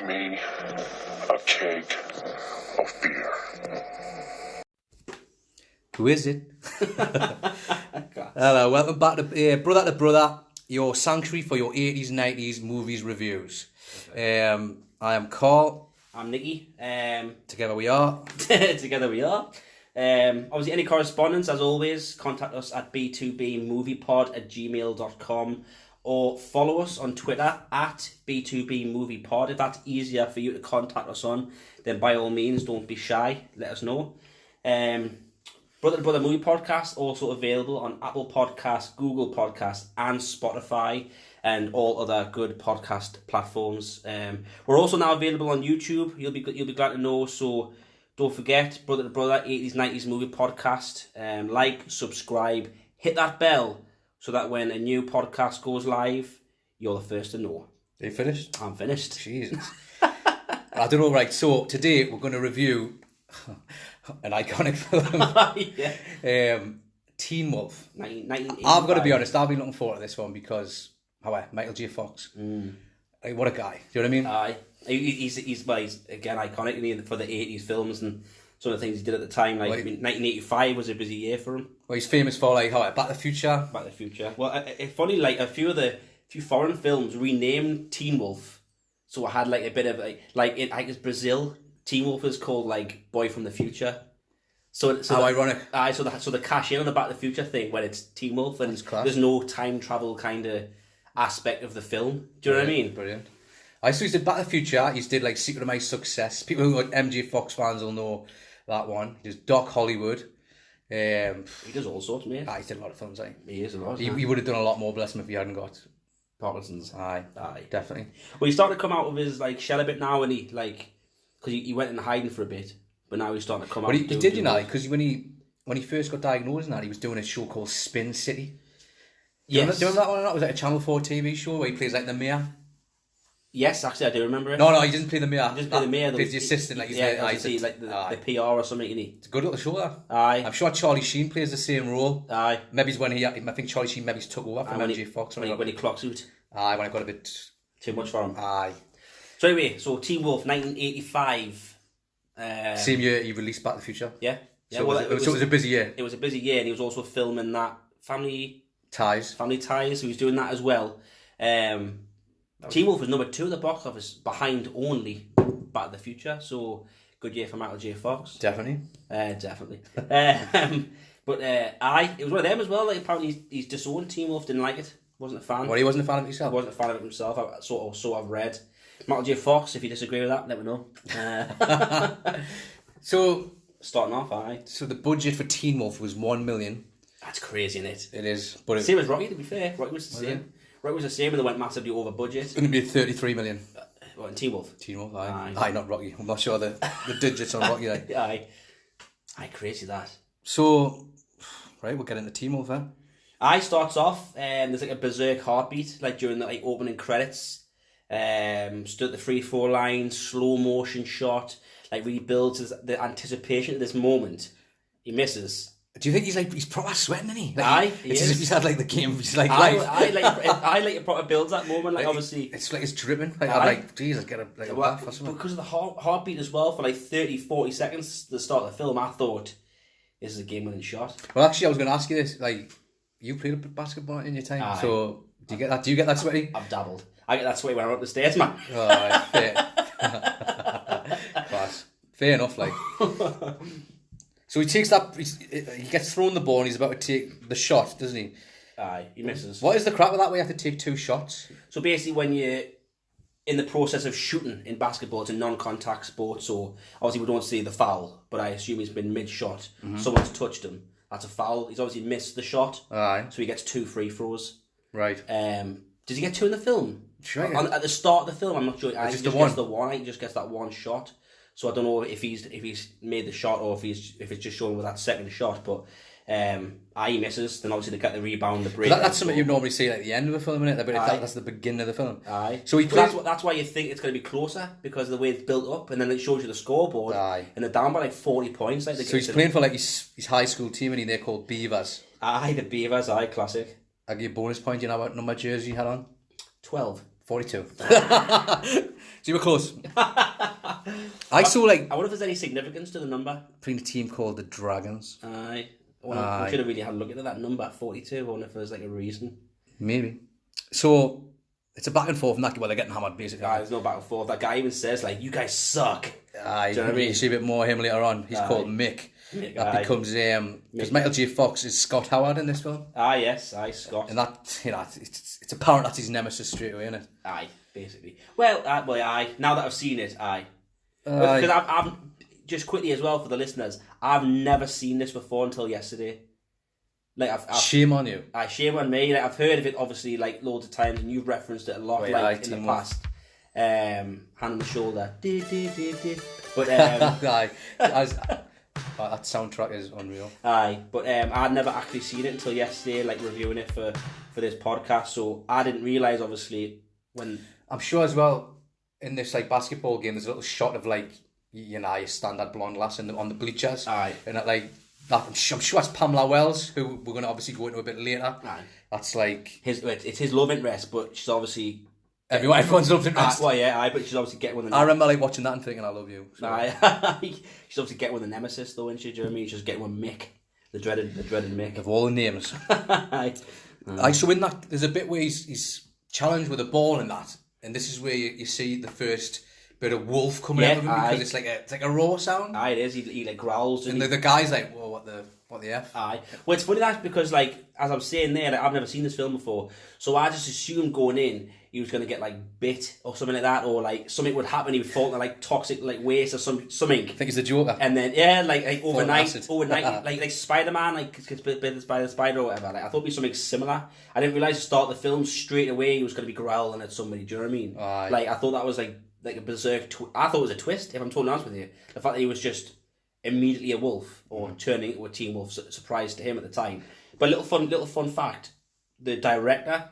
me a keg of beer. Who is it? Hello, welcome back to Brother, your sanctuary for your 80s, 90s movies reviews. I am Carl. I'm Nicky. Together we are. Obviously, any correspondence, as always, contact us at b2bmoviepod@gmail.com or follow us on Twitter at b2bmoviepod. If that's easier for you to contact us on, then by all means, don't be shy. Let us know. Brother to Brother Movie Podcast, also available on Apple Podcasts, Google Podcasts, and Spotify, and all other good podcast platforms. We're also now available on YouTube. You'll be glad to know. So don't forget, Brother to Brother 80s 90s Movie Podcast. Like, subscribe, hit that bell, so that when a new podcast goes live, you're the first to know. Are you finished? I'm finished. Jesus. I don't know. Right. So today we're going to review an iconic film. Yeah. Teen Wolf. 1985. I've got to be honest, I've been looking forward to this one because, Michael J. Fox. Like, what a guy. Do you know what I mean? Aye. He's again iconic for the 80s films and some of the things he did at the time. Like, 1985 was a busy year for him. Well, he's famous for Back to the Future. Back to the Future. Well, it's funny, like a few foreign films renamed Teen Wolf, so it had like a bit of it's Brazil. Teen Wolf is called like Boy from the Future. So how ironic. Aye, so the cash in on the Back to the Future thing when it's Teen Wolf and there's no time travel kind of aspect of the film. Do you know what I mean? Brilliant. I saw he did Back to the Future. He did like Secret of My Success. People who are MJ Fox fans will know that one. He does Doc Hollywood. He does all sorts, mate. He's did a lot of films. He is a lot. He would have done a lot more, bless him, if he hadn't got Parkinson's. Aye, definitely. Well, he's starting to come out of his like shell a bit now, and because he went in hiding for a bit, but now he's starting to come out. But he did, because when he first got diagnosed and that, he was doing a show called Spin City. Do you remember that one or not? It was like a Channel 4 TV show where he plays like the mayor. Yes, actually, I do remember it. No, he doesn't play the mayor. He doesn't play the mayor. He plays the assistant. Like the PR or something, isn't he? It's a good little show, that. Aye. I'm sure Charlie Sheen plays the same role. Aye. Maybe it's when I think Charlie Sheen maybe took over from MJ Fox. When he clocks out. Aye, when I got a bit... Too much for him. Aye. So anyway, Teen Wolf, 1985. Same year he released Back to the Future. Yeah. So it was a busy year. It was a busy year, and he was also filming that Family Ties. So he was doing that as well. Teen Wolf was number 2 at the box office, behind only Back to the Future. So good year for Michael J. Fox. Definitely. Definitely. But it was one of them as well. Like, apparently he's disowned Teen Wolf, didn't like it, wasn't a fan. Well, he wasn't a fan of it himself. He wasn't a fan of it himself. So I've read. Michael J. Fox, if you disagree with that, let me know. So starting off, aye. So the budget for Teen Wolf was $1 million. That's crazy, isn't it? It is. But same as Rocky, to be fair. Rocky was the same. Rocky was the same, and they went massively over budget. It's going to be $33 million. What, in Teen Wolf? Teen Wolf, aye. Aye, not Rocky. I'm not sure the digits on Rocky. Like. Aye, crazy that. So, right, we'll get into Teen Wolf, eh? Starts off, there's like a berserk heartbeat, like during the opening credits. Stood at the free throw line, slow motion shot, like really builds the anticipation of this moment. He misses. Do you think he's proper sweating, isn't he? He as if he's had like the game of his life. I like it proper builds that moment. Like obviously, it's like it's dripping. Like I'm like, Jesus, get a bath or something. Because of the heartbeat as well for like 30-40 seconds at the start of the film. I thought this is a game-winning shot. Well, actually, I was going to ask you this. Like, you played a bit of basketball in your time, so do you get that? Do you get that sweaty? I've dabbled. I get that sweaty when I'm up the stairs, man. Oh, right, fair. Class. Fair enough, like. So he takes that. He gets thrown the ball and he's about to take the shot, doesn't he? Aye, he misses. What is the crap with that? Where you have to take 2 shots. So basically, when you're in the process of shooting in basketball, it's a non-contact sport. So obviously, we don't see the foul, but I assume he's been mid-shot. Someone's touched him. That's a foul. He's obviously missed the shot. Aye. So he gets 2 free throws. Right. Does he get 2 in the film? Sure. At the start of the film, I'm not sure. Just the one. Gets the one. He just gets that one shot. So I don't know if he's made the shot or if it's just showing with that second shot. But he misses. Then obviously they get the rebound, the break. That's something you normally see at the end of the film, isn't it? But that's the beginning of the film. Aye. So he plays. That's why you think it's going to be closer because of the way it's built up, and then it shows you the scoreboard. Aye. And they're down by like 40 points. Like so he's playing for like his high school team, and they're called Beavers. Aye, the Beavers. Aye, classic. I give you a bonus point. You know what number jersey he had on? 12. 42. So you were close. I saw like I wonder if there's any significance to the number. playing a team called the Dragons. Aye. Well, we should have really had a look into that number, 42. I wonder if there's like a reason. Maybe. So it's a back and forth, and that they're getting hammered basically. There's no back and forth. That guy even says like, "You guys suck." Aye, Do you know what I mean? you see a bit more of him later on. He's called Mick. That aye. becomes because Michael J. Fox is Scott Howard in this film, Yes, Scott. and that it's apparent that's his nemesis straight away, isn't it? Aye, basically. Well, aye. Now that I've seen it, aye. Because I've just quickly as well for the listeners, I've never seen this before until yesterday. Like I've Shame on you. shame on me. Like I've heard of it obviously like loads of times, and you've referenced it a lot, Right, like in the Team past. Hand on the shoulder. But Aye, that soundtrack is unreal. aye, but I'd never actually seen it until yesterday, like reviewing it for this podcast. So I didn't realise obviously when I'm sure as well in this like basketball game, there's a little shot of like your standard blonde lass on the bleachers. Aye. And that like that I'm sure that's Pamela Wells, who we're going to obviously go into a bit later. Aye. That's like it's his love interest, but she's obviously everyone's loved interest. but she's obviously getting with I remember like watching that and thinking I love you. So. she's obviously getting with the nemesis though, isn't she? Do you know what I mean? She's getting with Mick, the dreaded Mick. Of all the names. Aye. So in that there's a bit where he's challenged with a ball in that, and this is where you see the first bit of wolf coming out of him because it's like a raw sound. Aye, it is. He like growls and the guy's like, whoa, what the F? Aye. Well, it's funny that because like as I'm saying there, like, I've never seen this film before, so I just assumed going in he was gonna get like bit or something like that, or like something would happen. He would fall into like toxic like waste or something. I think he's the Joker. And then like overnight, like Spider-Man like gets bit by the spider or whatever. Like I thought it'd be something similar. I didn't realise to start the film straight away he was gonna be growling at somebody. Do you know what I mean? Aye. Like I thought that was like a berserk. I thought it was a twist. If I'm totally honest with you, the fact that he was just immediately a wolf or turning into a teen wolf, surprise to him at the time. But little fun fact: the director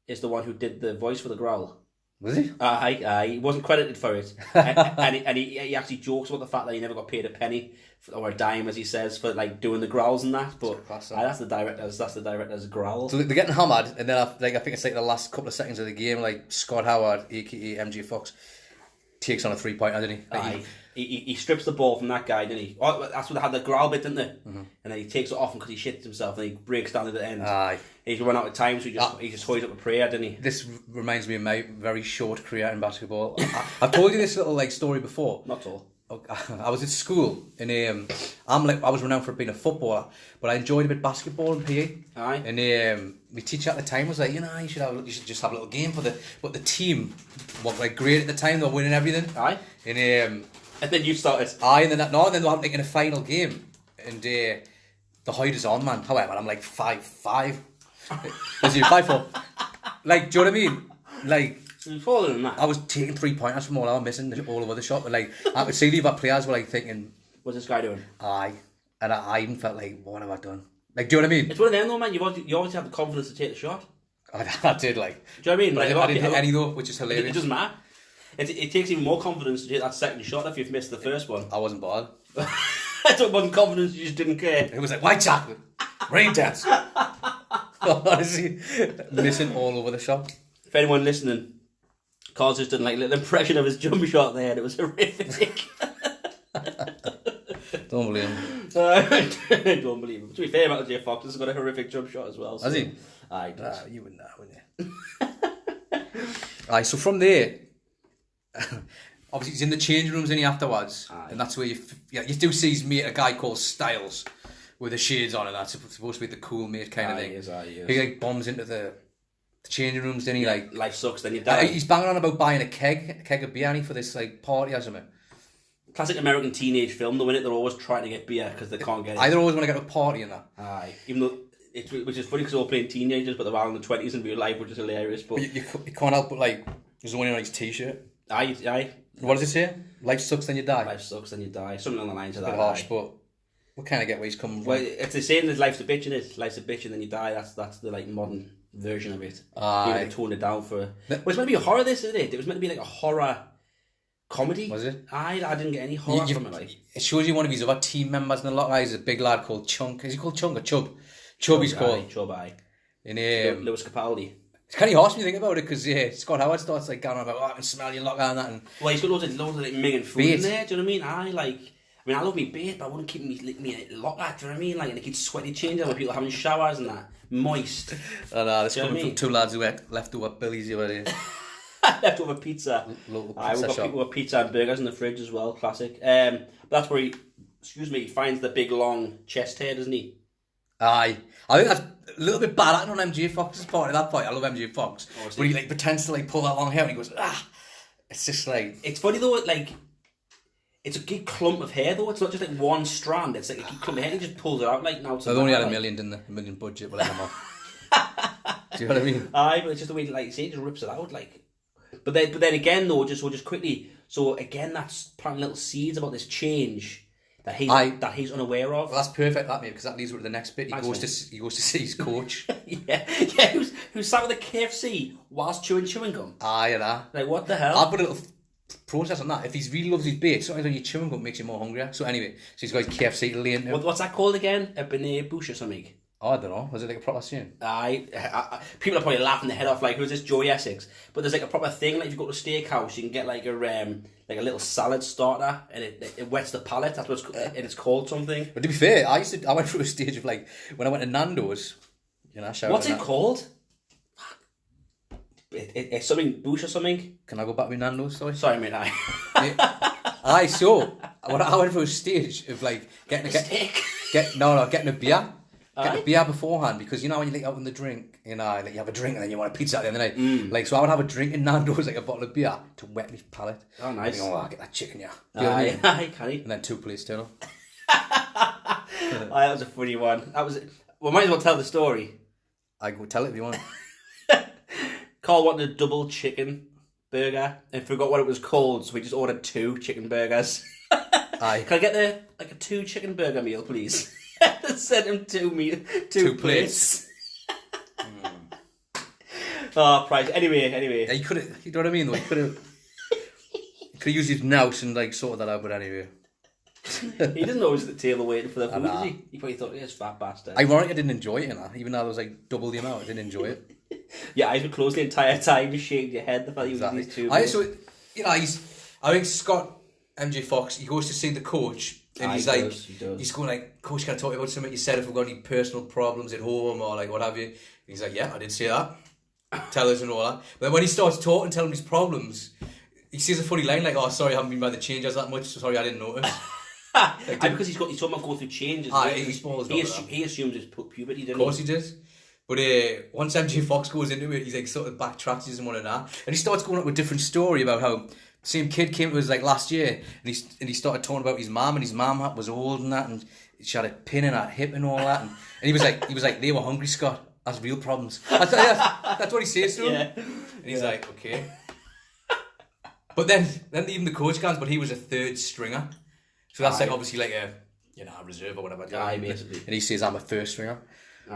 is the one who did the voice for the growl. Was he? He wasn't credited for it, and he actually jokes about the fact that he never got paid a penny or a dime, as he says, for like doing the growls and that. But that's the director's growl. So they're getting hammered, and then I think it's like the last couple of seconds of the game, like Scott Howard, aka MJ Fox, takes on a 3-pointer, didn't he? Like he strips the ball from that guy, didn't he? Oh, that's what they had the growl bit, didn't they? Mm-hmm. And then he takes it off because he shits himself and he breaks down at the end. Aye. He's run out of time, so he just hoids up a prayer, didn't he? This reminds me of my very short career in basketball. I've told you this little like story before. Not all. I was at school and I was renowned for being a footballer, but I enjoyed a bit basketball and PE. Aye. And my teacher at the time was like, you should just have a little game but the team were like great at the time. They were winning everything. Aye. And then you started. and then they were like in a final game, and the height is on, man. However, I'm like 5'5". Is you 5'4"? Like, do you know what I mean? Like. You're taller than that. I was taking 3-pointers from all I was missing all over the shop, but like I could see the other players were like thinking, "What's this guy doing?" Aye, and I even felt like, what have I done? Like, do you know what I mean? It's one of them though, man. You always have the confidence to take the shot. I did, like. Do you know what I mean? But like, I didn't hit any though, which is hilarious. It doesn't matter. It takes even more confidence to take that second shot if you've missed the first one. I wasn't bothered. It wasn't confidence, you just didn't care. It was like white chocolate, rain dance. Honestly, missing all over the shop. If anyone listening, Carl's just done like a little impression of his jump shot there, and it was horrific. Don't believe him. Don't believe him. To be fair, Michael J. Fox has got a horrific jump shot as well. So. Has he? Aye, You wouldn't know, wouldn't you? Aye, so from there, obviously he's in the changing rooms in afterwards, and that's where you do see his mate, a guy called Styles, with the shades on, and that's supposed to be the cool mate kind of thing. He is. He like bombs into the changing rooms, didn't he? Like life sucks, then you die. He's banging on about buying a keg of beer for this like party or something. Classic American teenage film, though, innit? They're always trying to get beer because they can't get it. Either always want to get to a party and that. Aye, even though which is funny because they're all playing teenagers, but they're all in the 20s in real life, which is hilarious. But you can't help but like there's one on his t-shirt. Aye. What does it say? Life sucks, then you die. Life sucks, then you die. Something along the lines of that. Bit harsh, but we kind of get where he's coming from. Well, it's the same as life's a bitch, innit? Life's a bitch and then you die. That's the like modern version of it. Aye. They toned it down for. Well, it's meant to be a horror. This isn't it? It was meant to be like a horror comedy. Was it? I didn't get any horror from it. Like. It shows you one of his other team members in the lot. He's a big lad called Chunk. Is he called Chunk or Chub? Chub he's called. Chub, aye. In Lewis Capaldi. It's kind of harsh when you think about it, because Scott Howard starts like going on about, I can smell your locker and that, and Well, he's got loads of like minging food Bait. in there. Do you know what I mean? I love me bait, but I wouldn't keep me locker. Do you know what I mean? Like, and it keeps sweaty changing when people are having showers and that, moist. and this Do you know coming what I from mean? two lads who ate leftover Billy's the other day. Leftover pizza. Local We've pizza got shop. people with pizza and burgers in the fridge as well. Classic. But that's where he finds the big long chest hair, doesn't he? Aye, I think that's a little bit bad acting on MJ Fox's part at that point. I love MJ Fox, Oh, is but he like pretends to like pull that long hair and he goes, it's just like, It's funny though. Like, it's a big clump of hair though. It's not just like one strand. It's like a big clump of hair. He just pulls it out like now. so they only had a million, didn't they? A million budget, but let them off. Do you know what I mean? Aye, but it's just the way, like you say, he just rips it out. Like, but then again though, just quickly. So again, that's planting little seeds about this change that he's unaware of. Well, that's perfect, that mate, because that leads to the next bit. He Thanks, goes to see his coach. yeah. Who's sat with a KFC whilst chewing gum? Aye, and Like, what the hell? I'll put a little process on that. If he really loves his bait, sometimes when you chewing gum makes you more hungrier. So anyway, so he's got his KFC to lay into. What's that called again? A B'nai Bouche or something? Oh, I don't know. Was it like a proper saying? I people are probably laughing their head off like, who's this Joey Essex? But there's like a proper thing, like if you go to a steakhouse, you can get like a little salad starter, and it wets the palate. That's what and it's called something. But to be fair, I went through a stage of like when I went to Nando's. You know, What's it called? It's something Bouche or something. Can I go back with Nando's? Sorry, mate. Aye, so I went through a stage of like getting a beer. Get a beer beforehand, because you know when you like out in the drink, you know, like you have a drink and then you want a pizza at the end of the night. Like, so I would have a drink in Nando's, like a bottle of beer to wet my palate. Oh, nice. And I'll get that chicken, yeah. You know what I mean? Aye, can he? And then 2 plates turtle. That was a funny one. We might as well tell the story. I go tell it if you want. Carl wanted a double chicken burger and forgot what it was called, so we just ordered 2 chicken burgers. Aye. Can I get a 2 chicken burger meal, please? Sent him 2 plates. Oh, price. Anyway. Yeah, you could have, you know what I mean though? You could have used his nous and like sorted that out, but anyway. He doesn't know he's at the table waiting for the food, Nah. does he? He probably thought, this fat bastard. Ironically, I didn't enjoy it, you know? Even though there was like double the amount, I didn't enjoy it. Your eyes were closed the entire time, just shaking your head. The fact he was Exactly. these 2 I meals. so you know I think Scott MJ Fox, he goes to see the coach and he's like he's going like, coach, can I talk to you about something you said, if we've got any personal problems at home or like what have you? He's like, yeah, I did say that. Tell us and all that. But then when he starts talking, telling him his problems, he says a funny line like, oh sorry, I haven't been by the changers that much, so sorry I didn't notice. Like, because he's talking about going through changes. He assumes it's puberty, didn't Of course he does. But once MJ Fox goes into it, he's like sort of backtracks, he doesn't want to know. And he starts going up with a different story about how the same kid came to us like last year, and he started talking about his mum, and his mum was old and that, and she had a pin in her hip and all that, and he was like, they were hungry, Scott. That's real problems. That's what he says to him. Yeah. And he's like, okay. But then even the coach comes, but he was a 3rd stringer, so that's like obviously like a reserve or whatever. Aye, basically. And he says I'm a 1st stringer.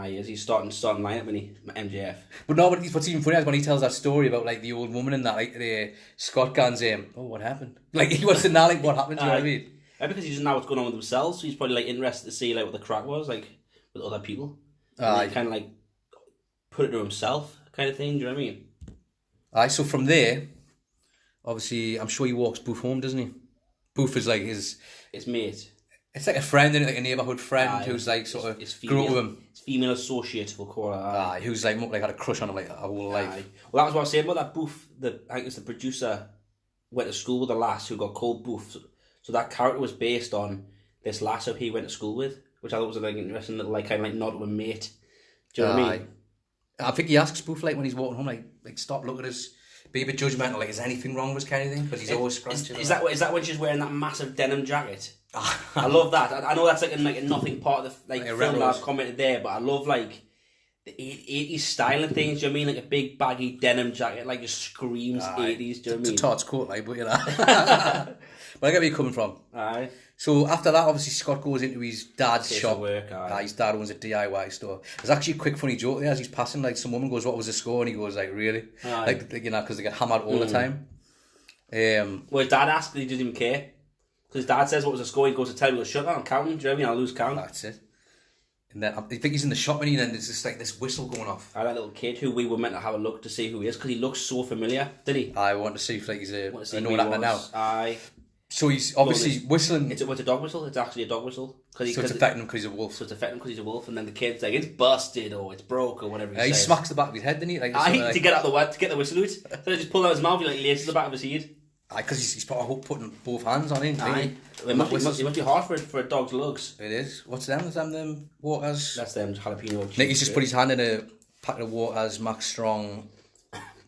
He is. He's starting lineup, isn't he? MJF. But no, but what's even funny is when he tells that story about like the old woman and that, like Scott Gann's oh, what happened? Like he wants to know like what happened. Do you know what I mean? Yeah, because he doesn't know what's going on with themselves, so he's probably like interested to see like what the crack was like with other people. Aye. Kind of like put it to himself, kind of thing. Do you know what I mean? Aye. So from there, obviously, I'm sure he walks Booth home, doesn't he? Booth is like his mate. It's like a friend, isn't it? Like a neighbourhood friend Aye, who's like sort of his grew up with him. His female associate, we'll call her. Aye, who's like had a crush on him like a whole life. Aye. Well, that was what I was saying about that Booth. I think it's the producer went to school with a lass who got called Booth. So that character was based on this lass who he went to school with, which I thought was a like interesting little like kind of like nod to a mate. Do you know what I mean? I think he asks Booth like when he's walking home, like stop, look at us, be a bit judgmental. Like, is there anything wrong with this kind of thing? Because he's always scrunching. Is that when she's wearing that massive denim jacket? I love that. I know that's like a nothing part of the like film that I've commented there, but I love like the 80s style and things. Do you know what I mean? Like a big baggy denim jacket, like just screams 80s. Do you know what I mean? It's a tart's coat, like, but you know. But I get where you're coming from. Aye. So after that, obviously Scott goes into his dad's shop. Work, his dad owns a DIY store. There's actually a quick funny joke there as he's passing. Like some woman goes, "What was the score?" And he goes, "Like really?" Like you know, because they get hammered all the time. Well, his dad asked, he didn't even care. Because his dad says, "What was the score?" He goes to tell me, "Shut down, I'm counting." Do you know what I mean? I'll lose count. That's it. And then I think he's in the shop and then there's just like this whistle going off. I had that little kid who we were meant to have a look to see who he is because he looks so familiar, did he? I want to see if like he's a known know actor now. Aye. So he's obviously whistling. It's a dog whistle. It's actually a dog whistle. So it's affecting him because he's a wolf. So it's affecting him because he's a wolf, and then the kid's like, it's busted or it's broke or whatever. He smacks the back of his head, didn't he? Like, to get out the wet, to get the whistle out. So he just pulled out his mouth, he like laces the back of his head. Because he's putting both hands on him. Aye. It must be hard for a dog's lugs. It is. What's them? Is them Waters? That's them jalapeno. Nicky's just put his hand in a packet of Waters, Max Strong,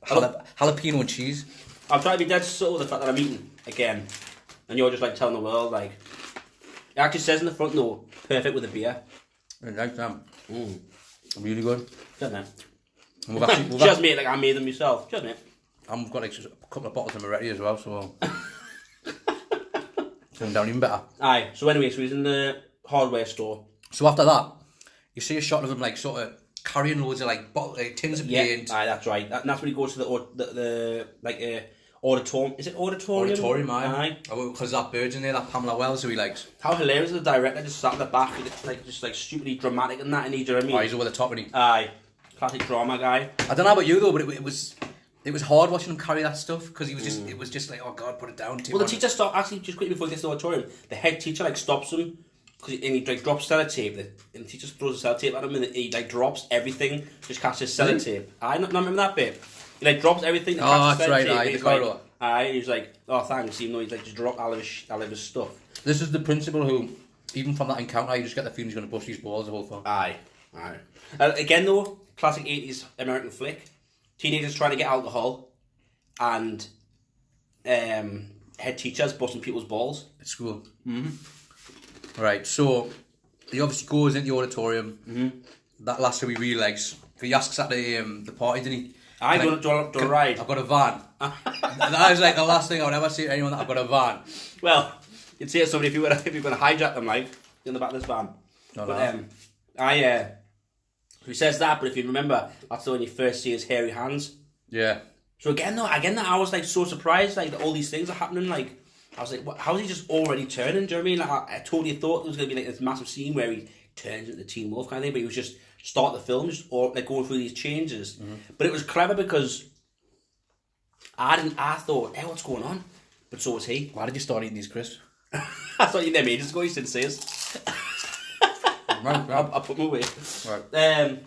jalapeno and cheese. I'm trying to be dead subtle with the fact that I'm eating again, and you're just like telling the world like. It actually says in the front though, perfect with a beer. Like them. Really good. Doesn't it? Just mate, like I made them myself. Just mate. I've got like a couple of bottles of Moretti as well, so it's going down even better. Aye. So anyway, so he's in the hardware store. So after that, you see a shot of him like sort of carrying loads of like tins of paint. Aye, that's right. And that's when he goes to the auditorium. Is it auditorium? Auditorium, aye. Because that bird's in there, that Pamela Wells, who he likes. How hilarious is the director just sat in the back, just stupidly dramatic and that, and you know what I mean? Oh, he's over the top, isn't he? Aye. Classic drama guy. I don't know about you though, but it was hard watching him carry that stuff because he was just it was just like, oh god, put it down. Well, the teacher actually just quickly before he gets to the auditorium. The head teacher like stops him and he like drops sellotape. And the teacher throws the sellotape at him and he like drops everything. Just catches sellotape. I not remember that bit. He like drops everything. Oh, that's right. Aye, the corridor. Aye, he's like, oh thanks, even though he's like just dropped all of his stuff. This is the principal who, even from that encounter, you just get the feeling he's going to bust his balls the whole film. Aye. Again though, classic 80s American flick. Teenagers trying to get alcohol, and head teachers busting people's balls at school. Right, so he obviously goes into the auditorium. That last who he really likes. He asks at the party, didn't he? I don't ride. I've got a van. That is like the last thing I would ever say to anyone, that I've got a van. Well, you'd say to somebody if you're going to hijack them, like in the back of this van. So he says that, but if you remember, that's when you first see his hairy hands. Yeah. So again, I was like so surprised, like that all these things are happening. Like I was like, how is he just already turning? Do you know what I mean? Like I totally thought there was going to be like this massive scene where he turns into Teen Wolf kind of thing, but he was just start the film, just like going through these changes. But it was clever because I thought, hey, what's going on? But so was he. Why did you start eating these crisps? I thought you them ages ago. You didn't say us. I'll put them away. Right.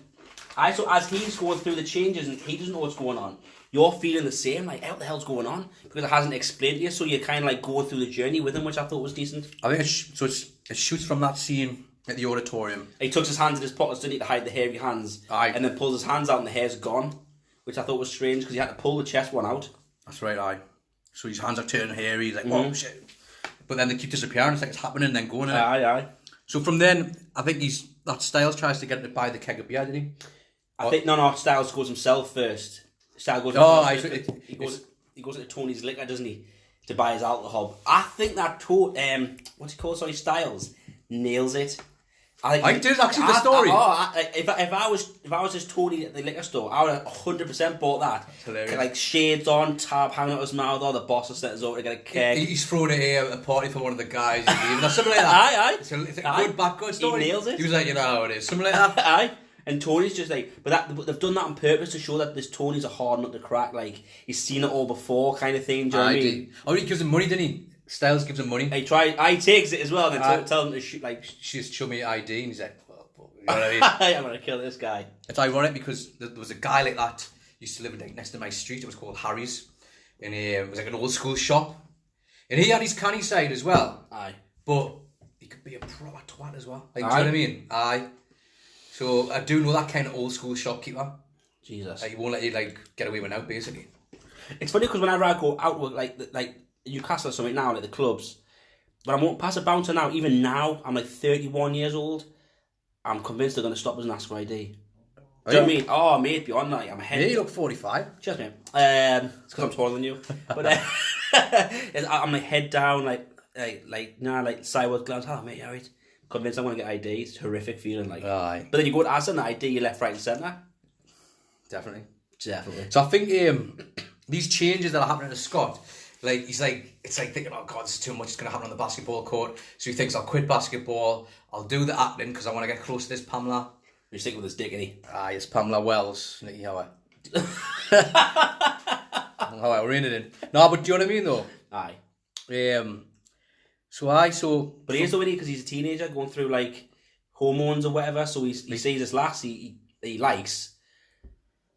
So as he's going through the changes and he doesn't know what's going on, you're feeling the same, like, what the hell's going on? Because it hasn't explained to you, so you're kind of like going through the journey with him, which I thought was decent. I think it shoots from that scene at the auditorium. He tucks his hands in his pockets, didn't he, to hide the hairy hands. Aye. And then pulls his hands out and the hair's gone, which I thought was strange because he had to pull the chest one out. That's right, aye. So his hands are turning hairy, he's like, oh shit. But then they keep disappearing, it's like it's happening and then going. Aye. So from then, I think that Styles tries to get him to buy the keg of beer, did he? I think no, Styles goes himself first. Styles goes. He goes into Tony's liquor, doesn't he, to buy his alcohol? I think that what's he called? Sorry, Styles nails it. I think it's actually the story. If I was just Tony at the liquor store, I would have 100% bought that. That's hilarious. Like shades on, tab hanging out his mouth, or the boss has sent us over to get a keg. He's throwing a party for one of the guys, or something like that. Aye. It's a good story. He nails it. He was like, you know how it is, something like that. Aye. And Tony's just like, but they've done that on purpose to show that this Tony's a hard nut to crack. Like he's seen it all before, kind of thing. Do you know what I mean? Oh, he gives him money, didn't he? Styles gives him money. He takes it as well. And then tells him to shoot like. She's show me ID, and he's like, well, you know what I mean? I'm gonna kill this guy. It's ironic because there was a guy like that used to live next to my street. It was called Harry's, and it was like an old school shop, and he had his canny side as well. Aye, but he could be a proper twat as well. Like, do you know what I mean? Aye. So I do know that kind of old school shopkeeper. Jesus. Like, he won't let you get away with out, basically. It's funny because whenever I go out with like Newcastle or something now, like the clubs, when I won't pass a bouncer now, even now, I'm like 31 years old, I'm convinced they're going to stop us and ask for ID. Do you know what I mean? Oh, mate, beyond that, I'm ahead. Yeah, you look 45. Cheers, mate. It's because I'm taller than you. But I'm like head down, like sideways glance. Oh, mate, you alright? Convinced I'm going to get ID. It's a horrific feeling. Like, aye. But then you go to ask them the ID, you're left, right, and centre. Definitely. So I think these changes that are happening to Scott, like he's like, it's like thinking, oh God, this is too much. It's gonna happen on the basketball court. So he thinks, I'll quit basketball. I'll do the acting because I want to get close to this Pamela. He's sticking with his dick, innit? It's Pamela Wells. Nicky Howard. We're in it in. No, but do you know what I mean though? Aye. But he is already because he's a teenager going through like hormones or whatever. So he sees this lass he likes,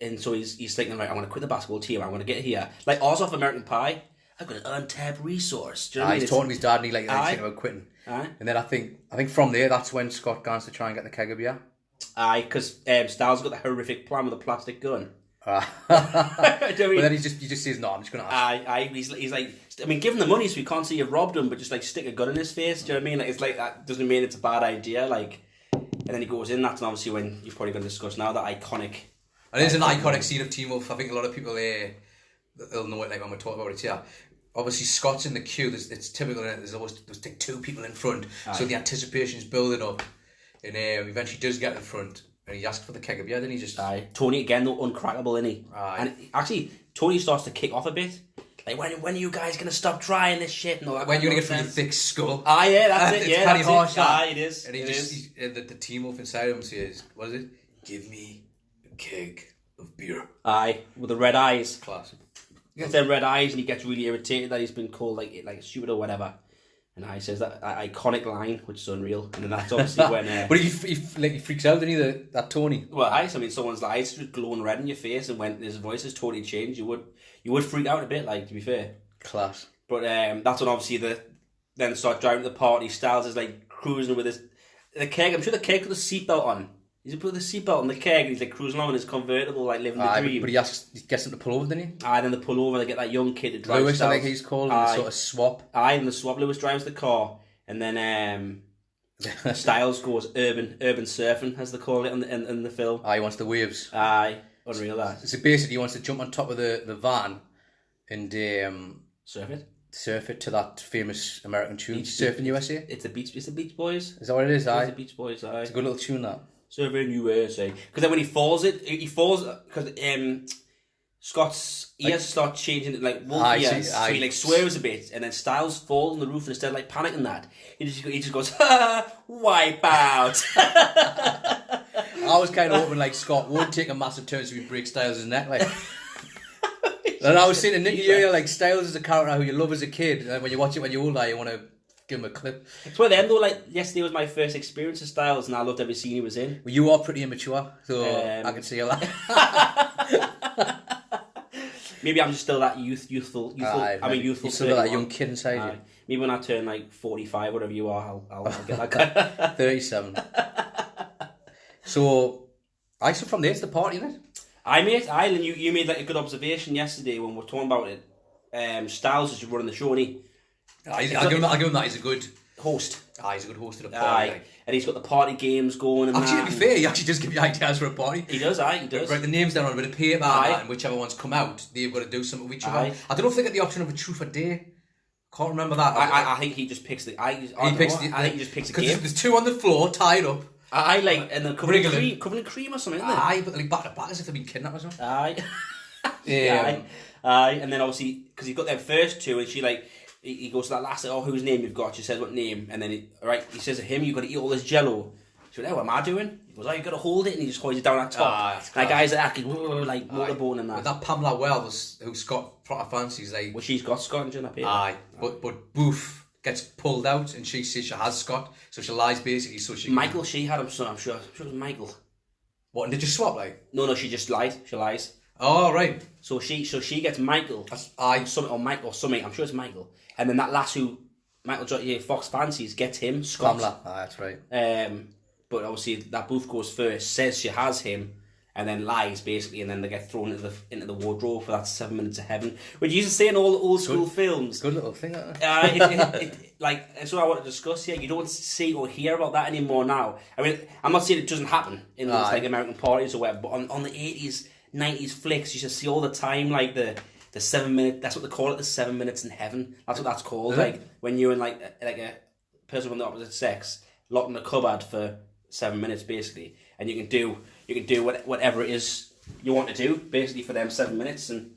and so he's thinking like, I want to quit the basketball team. I want to get here. Like also off American Pie, I've got an untapped resource. Do you know what I mean? He's talking to his dad and he like thinking about quitting. Aye. And then I think from there that's when Scott goes to try and get the keg of beer. Aye, because Styles got the horrific plan with a plastic gun. But then he just says, no, I'm just going to ask. Aye, he's like, I mean, give him the money so he can't see you've robbed him, but just like stick a gun in his face. Do you know what I mean? Like, it's like that doesn't mean it's a bad idea. Like, and then he goes in. That's obviously when you're probably going to discuss now that iconic. And it's an iconic scene of Teen Wolf. I think a lot of people they'll know it like when we talk about it. Yeah, obviously Scott's in the queue. It's typical. There's like two people in front, so the anticipation's building up, and eventually does get in front. And he asked for the keg of beer, didn't he? Just Tony again, though, uncrackable, isn't he? Aye. And actually, Tony starts to kick off a bit. Like, when are you guys going to stop trying this shit? And all that when you're going to get nonsense? through your thick skull. Yeah, that's it. It's Yeah, pretty harsh. Aye, it is. And the Teen Wolf inside him says, what is it? Give me a keg of beer. Aye, with the red eyes. Classic. He gets them red eyes and he gets really irritated that he's been called like stupid or whatever. And he says that iconic line, which is unreal. And then that's obviously when... But he freaks out, doesn't he, that Tony? Well, I mean, someone's eyes just glowing red in your face, and when his voice has totally changed, you would freak out a bit, like, to be fair. Class. But that's when obviously then start driving to the party. Styles is like cruising with the keg. I'm sure the keg got the seatbelt on. He's put the seatbelt on the keg and he's like cruising along in his convertible, like living the dream. But he gets him to pull over, didn't he? Then they pull over, they get that young kid to drive. Lewis, Styles. I think he's called, and they sort of swap. And the swap. Lewis drives the car, and then Styles goes urban surfing, as they call it in the film. He wants the waves. Unreal that. So basically, he wants to jump on top of the van and surf it to that famous American tune, Surfing USA. It's the Beach Boys. Is that what it is? It's the Beach Boys. It's a good little tune, that. Surfing USA. Because then when he falls because Scott's ears start changing, like wolf ears, so he like swerves a bit, and then Styles falls on the roof, and instead of like panicking that, he just goes, ha, wipe out. I was kind of hoping like Scott would take a massive turn so he breaks Styles' neck, like. And I was saying to Nicky earlier, like, Styles is a character who you love as a kid, and when you watch it when you're older, you want to give him a clip. It's one of them though, like, yesterday was my first experience of Styles, and I loved every scene he was in. Well, you are pretty immature, so I can see a lot. Maybe I'm just still that youthful. You still got that young kid inside you. Maybe when I turn like 45, whatever you are, I'll get that guy. 37. So from there, it's the party, isn't it? Alan, you made like a good observation yesterday when we were talking about it. Styles is running the show, and I'll give him that. He's a good host. He's a good host of the party. And he's got the party games going. And actually, to be fair, he actually does give you ideas for a party. He does. He does. Write the names down on a bit of paper, and whichever ones come out, they've got to do something with each other. I don't know if they get the option of a truth or dare. Can't remember that. I think he just picks the. I think he just picks a game. Because there's two on the floor tied up. And then covered in cream or something, isn't it? But like back to back as if they've been kidnapped or something. And then obviously because he's got them first two, and she like he goes to that last. Oh, whose name you've got? She says what name, and then he says to him, "You've got to eat all this Jello." She goes, "Oh, what am I doing?" He goes, "Oh, you've got to hold it," and he just holds it down at top. Like guys are acting like motorboat and that. But that Pamela Wells, who Scott proper fancies, like she's got Scott in that paper. But Boof gets pulled out, and she says she has Scott, so she lies basically. So Michael, she had him, so I'm sure it was Michael. What? And did you swap like? No, she just lied. She lies. Oh right. So she gets Michael. Something or Michael or something. I'm sure it's Michael. And then that lass who Michael Fox fancies gets him, Scott. Pamela. That's right. But obviously that Booth goes first, says she has him, and then lies basically, and then they get thrown into the wardrobe for that 7 minutes of heaven, which you used to see in all the old school films. Good little thing. Like that's what I want to discuss here. You don't see or hear about that anymore now. I mean, I'm not saying it doesn't happen in those like American parties or whatever, but on the 80s, 90s flicks, you should see all the time like the 7 minute. That's what they call it, the 7 minutes in heaven. That's what that's called. Really? Like when you're in like a person from the opposite sex locked in a cupboard for 7 minutes basically, and you can do whatever it is you want to do basically for them 7 minutes, and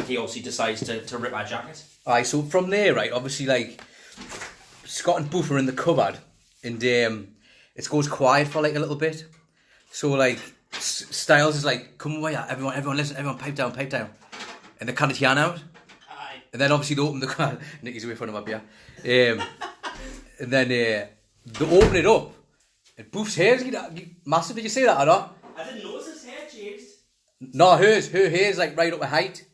he obviously decides to rip our jacket. Aye, so from there, right, obviously, like, Scott and Booth are in the cupboard, and it goes quiet for, like, a little bit. So, like, Styles is like, come away, everyone listen, everyone pipe down. And they can't yarn out. Aye. And then, obviously, they open the car. Nicky's away from him up here. And then they open it up, and Booth's hair's massive. Did you see that or not? I didn't notice his hair changed. No, her hair's, like, right up her height.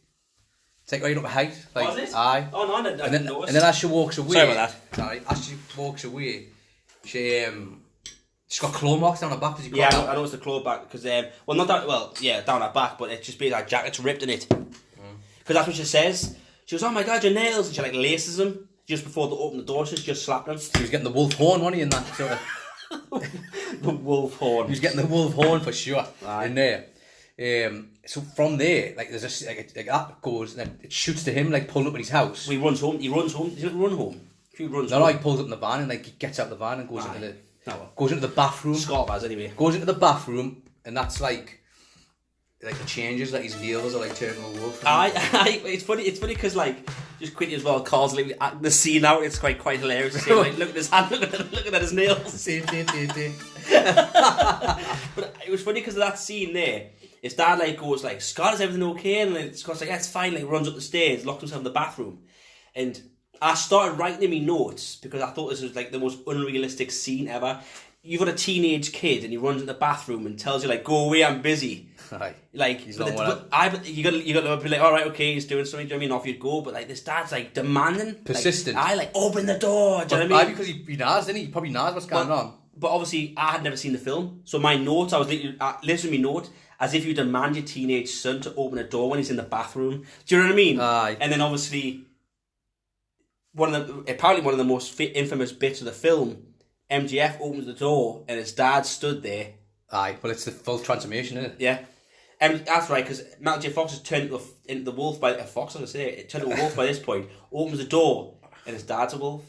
It's like right up her height. Like, Was it? Aye. Oh, no, I didn't notice. And then as she walks away... Sorry about that. Sorry. As she walks away, she's got claw marks down her back. Did you Yeah, call that? I noticed the claw back, because, well, not that, well, yeah, down her back, but it's just been, her jacket's ripped in it. Because that's what she says. She goes, oh my God, your nails. And she, like, laces them just before they open the door, so she just slapped them. She was getting the wolf horn, wasn't he, in that sort of... The wolf horn. He was getting the wolf horn for sure Aye. in there. So from there, like there's like that goes, and then it shoots to him, like pulling up at his house. He runs home. He runs home. He doesn't run home. He runs No, home. he pulls up in the van and like he gets out the van and goes Aye. into No. the bathroom. Scott has anyway. Goes into the bathroom, and that's like it changes, like his nails are like turning a wolf. It's funny because like just quickly as well, Carl's like the scene out. It's quite hilarious. To see, like, look at his hand, looking at his nails. But it was funny because of that scene there. His dad like goes like, Scott, is everything okay? And then Scott's like, yeah, it's fine. Like runs up the stairs, locks himself in the bathroom, and I started writing in my notes because I thought this was like the most unrealistic scene ever. You've got a teenage kid and he runs in the bathroom and tells you like, go away, I'm busy. Aye. Like, He's but not you got to be like, all right, okay, he's doing something. Do you know what I mean? Off you'd go. But like, this dad's like demanding, Persistent. Like open the door. Do you know what I mean? Because he knows, didn't he? He probably knows what's going on. But obviously, I had never seen the film, so my notes, I was listening to my note as if you demand your teenage son to open a door when he's in the bathroom. Do you know what I mean? Aye. And then obviously, apparently one of the most infamous bits of the film, MGF opens the door and his dad stood there. Aye, but it's the full transformation, isn't it? Yeah. And that's right, because Michael J. Fox has turned into the wolf by a fox. I'm gonna say it turned into a wolf by this point. Opens the door, and his dad's a wolf.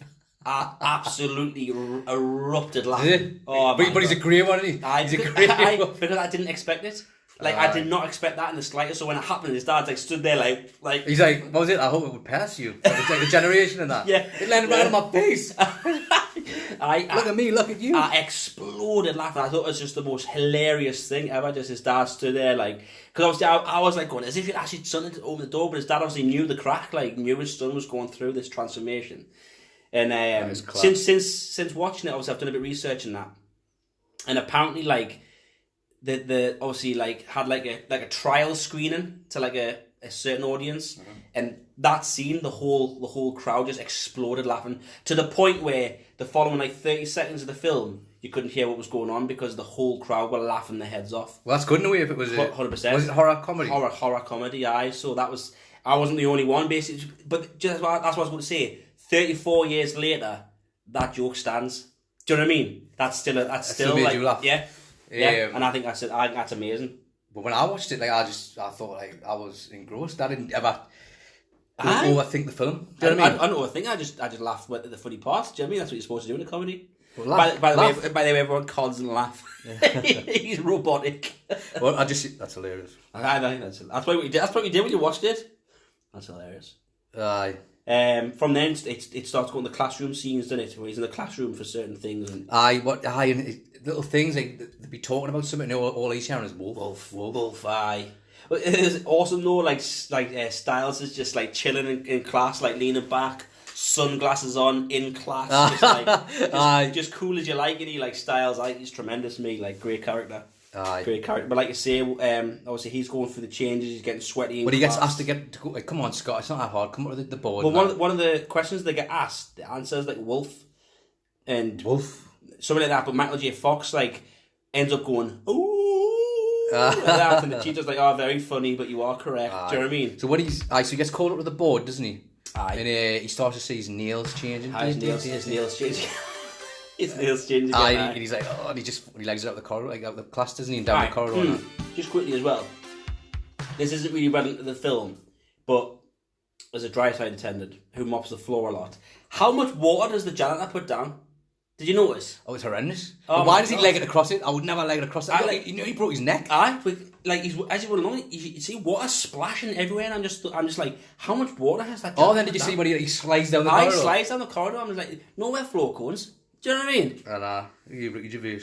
Absolutely erupted laughing. Is it? Oh, but he's a grey one, isn't he? He's a grey one. Because I didn't expect it. Like I did not expect that in the slightest. So when it happened, his dad's like stood there like. He's like, what was it? I hope it would pass you. It's like a generation and that. Yeah. It landed right on my face. Look at me, look at you. I exploded laughing. I thought it was just the most hilarious thing ever. Just his dad stood there like, because obviously I was like going as if he'd asked his son to open the door, but his dad obviously knew the crack, like knew his son was going through this transformation. And since watching it, obviously I've done a bit of research in that, and apparently like the obviously like had like a trial screening to like a certain audience, and that scene, the whole crowd just exploded laughing to the point where the following like 30 seconds of the film you couldn't hear what was going on because the whole crowd were laughing their heads off. Well, that's good in a way if it was 100%. Was it horror comedy? Horror comedy, aye. So I wasn't the only one basically, but that's what I was going to say. 34 years later, that joke stands. Do you know what I mean? That's still made like, you laugh. yeah. And I think that's amazing. But when I watched it, like I thought like I was engrossed. I didn't ever overthink the film. Do you know what I mean? I don't overthink. I just laughed at the funny parts. Do you know what I mean? That's what you're supposed to do in a comedy. Well, laugh. By the way, everyone constantly laugh. He's robotic. Well, that's hilarious. I think that's what you did. That's what you did when you watched it. That's hilarious. Aye. From then it starts going to the classroom scenes, doesn't it? Where he's in the classroom for certain things. And and little things like they'd be talking about something. And all he's hearing is wolf. Aye. But it's awesome though. Like Styles is just like chilling in class, like leaning back, sunglasses on in class, just cool as you like. And he like Styles, I think he's tremendous. Me like great character. Aye. Great character. But like you say, obviously he's going through the changes. He's getting sweaty. But he gets asked to go. Like, come on, Scott. It's not that hard. Come up with the board. Well, one of the questions they get asked, the answer is like wolf, and something like that. But Michael J. Fox like ends up going ooh like that, and the teacher's like, "Oh, very funny, but you are correct." Do you know what I mean? So so he gets called up to the board, doesn't he? Aye. And he starts to see his nails changing. His nails changing. His nails changing. Aye, and he's like, and he legs it out the corridor, like out the class, doesn't he? And down the corridor. Just quickly as well. This isn't really relevant to the film, but there's a dry side attendant who mops the floor a lot. How much water does the janitor put down? Did you notice? Oh, it's horrendous. Oh But why my does he God. leg it across it? I would never leg it across it. I- Like, he broke his neck. Aye, but like as you were along, you see water splashing everywhere, and I'm just like, how much water has that? Oh, then did you see when he slides down the I corridor? slides down the corridor. I'm just like, nowhere floor cones. Do you know what I mean? You Ricky Gervais.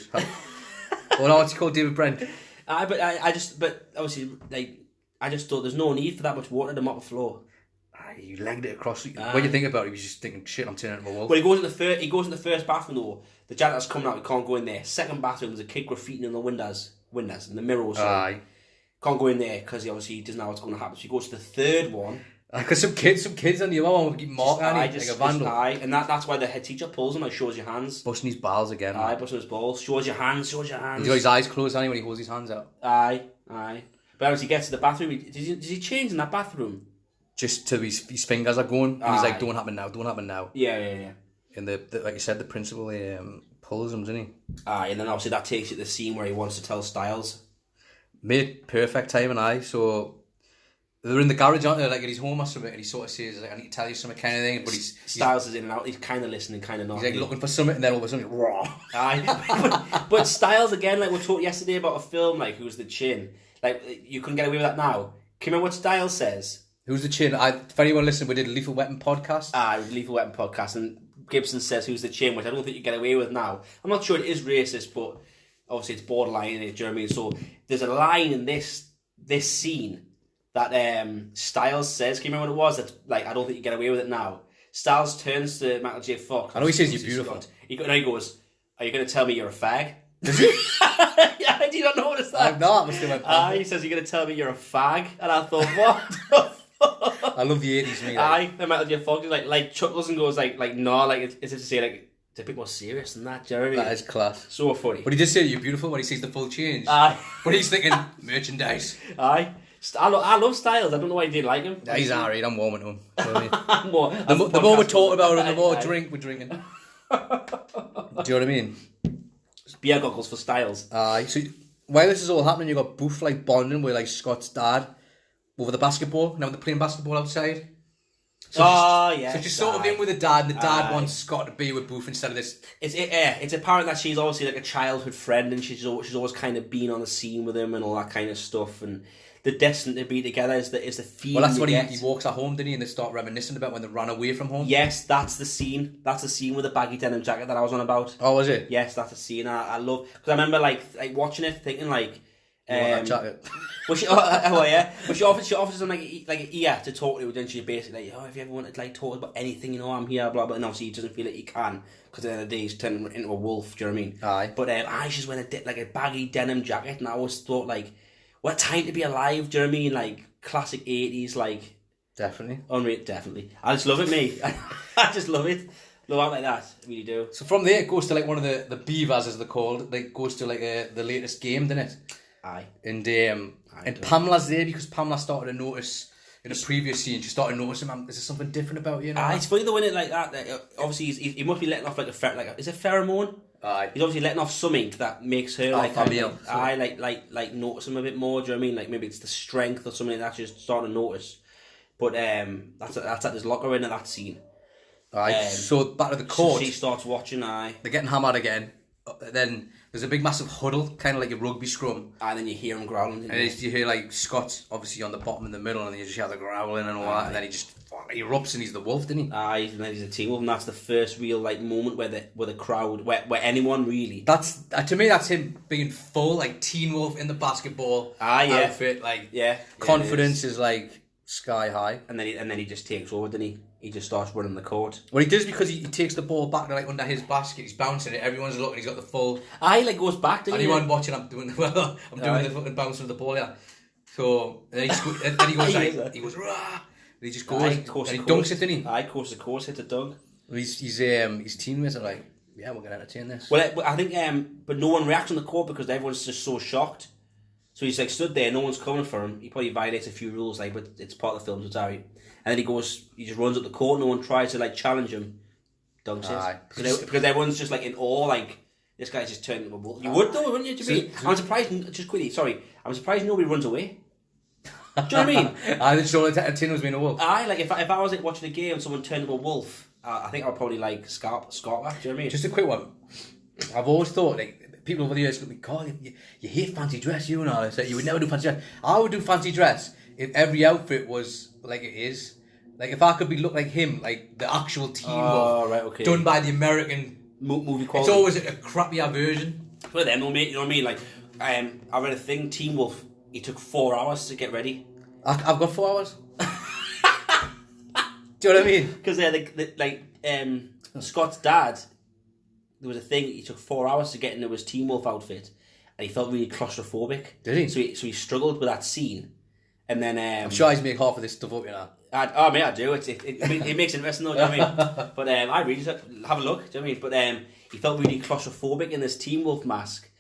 Oh no, what's he called? David Brent. But obviously, like, I just thought there's no need for that much water to mop the floor. He legged it across. When you think about it, he was just thinking, shit, I'm turning into a wolf. Well, he goes in the first bathroom though. The janitor's coming out. He can't go in there. Second bathroom, there's a kid graffitiing in the windows, in the mirrors. Aye. Can't go in there because he obviously doesn't know what's going to happen. So he goes to the third one. Because some kids on the other one will keep marking on it like a vandal. And that's why the head teacher pulls him, like, shows your hands. Busting his balls again. Aye, busting his balls. Shows your hands. He's got his eyes closed on when he holds his hands out. Aye. But as he gets to the bathroom, does he change in that bathroom? Just till his fingers are going. And he's like, don't happen now. Yeah. And the like you said, the principal pulls him, doesn't he? Aye, and then obviously that takes you to the scene where he wants to tell Styles. Made perfect time, so they're in the garage, aren't they? Like at his home or something, and he sort of says, like, I need to tell you something kind of thing, but Styles is in and out. He's kind of listening, kind of not. He's like looking for something, and then all of a sudden, raw. Aye, but Styles again, like we talked yesterday about a film, like Who's the Chin? Like you couldn't get away with that now. Can you remember what Styles says? Who's the Chin? For anyone listening, we did a Lethal Weapon podcast. Lethal Weapon podcast, and Gibson says Who's the Chin, which I don't think you get away with now. I'm not sure it is racist, but obviously it's borderline in it, do you know what I mean? So there's a line in this scene that Styles says, can you remember what it was? That's like, I don't think you get away with it now. Styles turns to Michael J. Fox. I know he says you're beautiful. He goes, are you going to tell me you're a fag? Does he? Yeah, did you not notice that? No, I must have went He says, you're going to tell me you're a fag? And I thought, what? I love the 80s, me. Aye, and Michael J. Fox like chuckles and goes like no, like it's to say like it's a bit more serious than that, do you know what I mean? That is class. So funny. But he did say you're beautiful when he sees the full change. Aye. But he's thinking merchandise. Aye. I love Styles. I don't know why you didn't like him. Yeah, he's alright. I'm warming to him. The more we talk about him, the more drink we're drinking. Do you know what I mean? Beer goggles for Styles. Aye. So while this is all happening, you got Booth like bonding with like Scott's dad over the basketball. Now they're playing basketball outside. So yeah. So she's sort of in with the dad, and the dad wants Scott to be with Booth instead of this. It's apparent that she's obviously like a childhood friend, and she's always kind of been on the scene with him and all that kind of stuff, and they're destined to be together. Is the feeling. Well, that's when he walks her home, didn't he? And they start reminiscing about when they ran away from home. Yes, that's the scene. That's the scene with the baggy denim jacket that I was on about. Oh, was it? Yes, that's a scene I love, because I remember like watching it, thinking like. You want that jacket? Well, she offers him like an ear to talk to, then she basically like, if you ever wanted to like talk about anything, I'm here, blah blah. And obviously he doesn't feel like he can, because at the end of the day he's turning into a wolf. Do you know what I mean? Aye. But she's wearing a baggy denim jacket, and I always thought like, what a time to be alive. Do you know what I mean? Like classic 80s, like Definitely. unreal, definitely. I just love it, mate. I just love it. Love out like that, I really do. So from there it goes to like one of the beavers, as they're called. Like goes to like the latest game, doesn't it? Aye. And Pamela's there because Pamela started to notice in a previous scene. She started noticing, is there something different about you? It's funny the way it like that. Obviously, he must be letting off like is it pheromone? Aye. He's obviously letting off something that makes her like male. like notice him a bit more. Do you know what I mean? Like maybe it's the strength or something that she's starting to notice. But that's at his locker in that scene. Aye. So back to the court. So she starts watching. They're getting hammered again. Then there's a big massive huddle, kind of like a rugby scrum. And then you hear him growling. And you hear like Scott obviously on the bottom in the middle, and you just hear the growling and all that. And then he just erupts and he's the wolf, didn't he? He's a teen wolf, and that's the first real like moment where the crowd, where anyone really. That's to me. That's him being full like Teen Wolf in the basketball outfit. Like confidence is like sky high. And then he just takes over, doesn't he? He just starts running the court. Well, he does because he takes the ball back to like under his basket. He's bouncing it. Everyone's looking. He's got the full. Like goes back. Anyone watching? I'm doing the fucking bouncing of the ball. Yeah. So then he goes like, he goes rah. And he just goes and he dunks it, didn't he? Course hit a dunk. His teammates are like, yeah, we're gonna entertain this. Well, I think but no one reacts on the court because everyone's just so shocked. So he's like stood there, no one's coming for him. He probably violates a few rules, like, but it's part of the film, so it's alright. And then he just runs up the court. No one tries to like challenge him. Dunks it because everyone's just like in awe. Like this guy's just turning into a wolf. You would though, wouldn't you? I'm surprised. Just quickly, sorry. I'm surprised nobody runs away. Do you know what I mean? I didn't show that Tin was being a wolf. Like if I was like watching a game and someone turned into a wolf, I think I'll probably like Scarpa. Do you know what I mean? Just a quick one. I've always thought, like, people over the years look like, God, you hate fancy dress, you and all. It's like, you would never do fancy dress. I would do fancy dress if every outfit was like it is. Like, if I could look like him, like the actual Teen Wolf, right, okay. done by the American movie quality. It's always a crappier version. Well, then, no, mate, you know what I mean? Like, I read a thing, Teen Wolf, he took 4 hours to get ready. I've got 4 hours. Do you know what I mean? Because Scott's dad, there was a thing, he took 4 hours to get into his Teen Wolf outfit, and he felt really claustrophobic. Did he? So he struggled with that scene. And then... I'm sure he's make half of this stuff up, you know. Mate, I do. It makes it interesting though, do you know what I mean? But I really have a look, do you know what I mean? But he felt really claustrophobic in this Teen Wolf mask.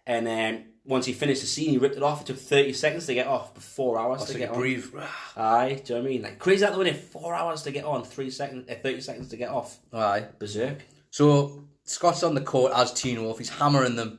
And once he finished the scene, he ripped it off. It took 30 seconds to get off, but 4 hours to get on. Breathe. Aye, do you know what I mean? Like, crazy that the way 4 hours to get on, 30 seconds to get off. Aye. Berserk. So, Scott's on the court as Teen Wolf. He's hammering them.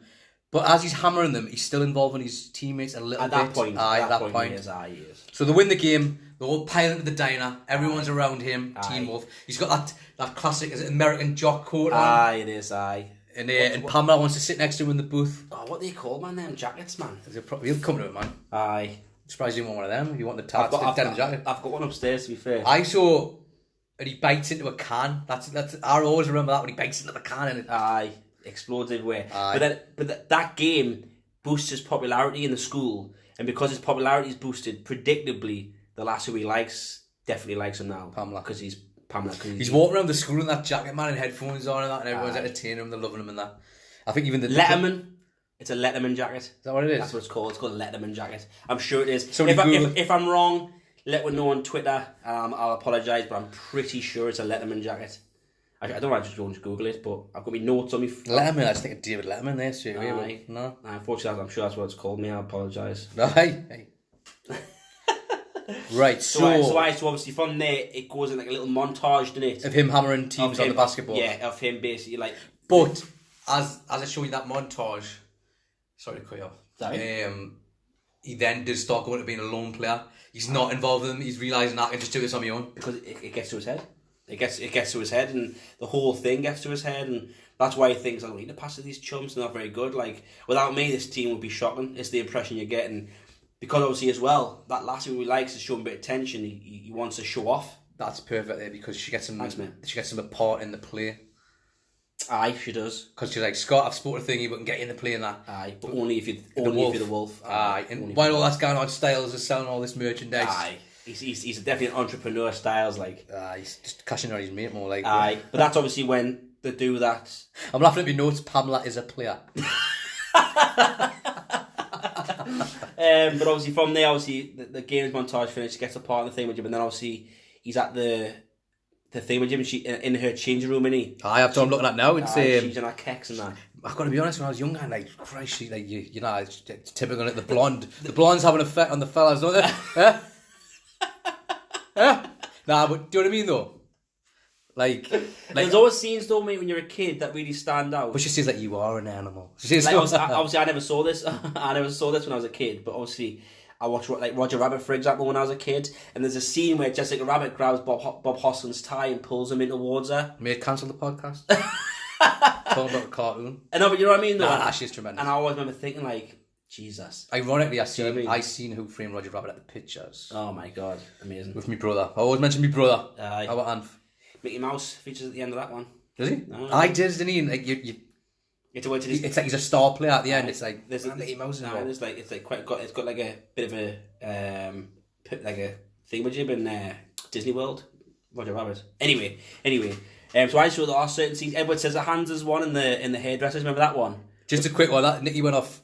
But as he's hammering them, he's still involving his teammates a little bit. At that point. He He is. So they win the game. They're all piling into the diner. Everyone's around him. Teen Wolf. He's got that classic American jock coat on. Aye, it is, aye. And Pamela wants to sit next to him in the booth. Oh, what do you call, man, them jackets, man? He'll come to it, man. Aye. I'm surprised you didn't want one of them. You want the tarts, the denim jacket. I've got one upstairs, to be fair. I saw... And he bites into a can. That's. I always remember that when he bites into the can. And Aye. Explodes everywhere. Aye. But that game boosts his popularity in the school, and because his popularity is boosted, predictably, the lass who he likes definitely likes him now. Pamela. Because he's walking around the school in that jacket, man, and headphones on and that, and everyone's entertaining him, they're loving him and that. I think even the... Letterman. It's a Letterman jacket. Is that what it is? That's what it's called. It's called a Letterman jacket. I'm sure it is. So if I'm wrong, let me know on Twitter. I'll apologise, but I'm pretty sure it's a Letterman jacket. I don't know, I just won't Google it, but I've got my notes on me. Letterman, I just think of David Letterman there straight away. Aye. No. Unfortunately, I'm sure that's what it's called. Me, I apologise. Hey. Right, so obviously from there, it goes in like a little montage, doesn't it? Of him hammering teams on the basketball. Yeah, of him basically like... But, as I show you that montage, sorry to cut you off, he then does start going to being a lone player. He's not involved with them, he's realising I can just do this on my own. Because it gets to his head. It gets to his head, and the whole thing gets to his head, and that's why he thinks, I don't need to pass to these chumps, they're not very good. Like, without me, this team would be shocking. It's the impression you're getting. Because obviously as well, that lassie who he likes is showing a bit of tension. He wants to show off. That's perfect there because she gets him. Thanks, mate. She gets him a part in the play. Aye, she does. Because she's like, Scott, I've spotted a thingy, but can get in the play and that. Aye, but only if you're the wolf. Aye, and while all that's going on, Styles is selling all this merchandise. Aye, he's definitely an entrepreneur. Styles, like. Aye, he's just cashing on his mate more like. Aye, but that's obviously when they do that. I'm laughing at my notes. Pamela is a player. But obviously from there, the game's montage finished, gets a part of the thing with him, and then obviously he's at the thing with him, and she in her changing room, innit? Aye, that's what I'm looking at now. It's she's in her kecks and that. I've got to be honest, when I was younger, I'm like, Christ, like you know, it's typical. The blondes have an effect on the fellas, don't they? Nah, but do you know what I mean though? Like there's always scenes though, mate, when you're a kid that really stand out. But she says like, you are an animal. She says, like, obviously I never saw this. I never saw this when I was a kid, but obviously I watched like Roger Rabbit, for example, when I was a kid, and there's a scene where Jessica Rabbit grabs Bob Hoskins' tie and pulls him in towards her. May I cancel the podcast? Talking about a cartoon. I know, but you know what I mean though? Nah, she's tremendous. And I always remember thinking like, Jesus. Ironically, I seen Who Framed Roger Rabbit at the pictures. Oh my God, amazing. With my brother. I always mention my brother. Aye. How about Anf? Mickey Mouse features at the end of that one. Does he? No. I did, didn't he? Like it's like he's a star player at the end. It's like there's Mickey Mouse. It's got like a bit of a like a thingamajig in Disney World. Roger Rabbit. Anyway. So I saw there are certain scenes. Edward Scissorhands is one in the hairdressers. Remember that one? Just a quick one. That Nicky went off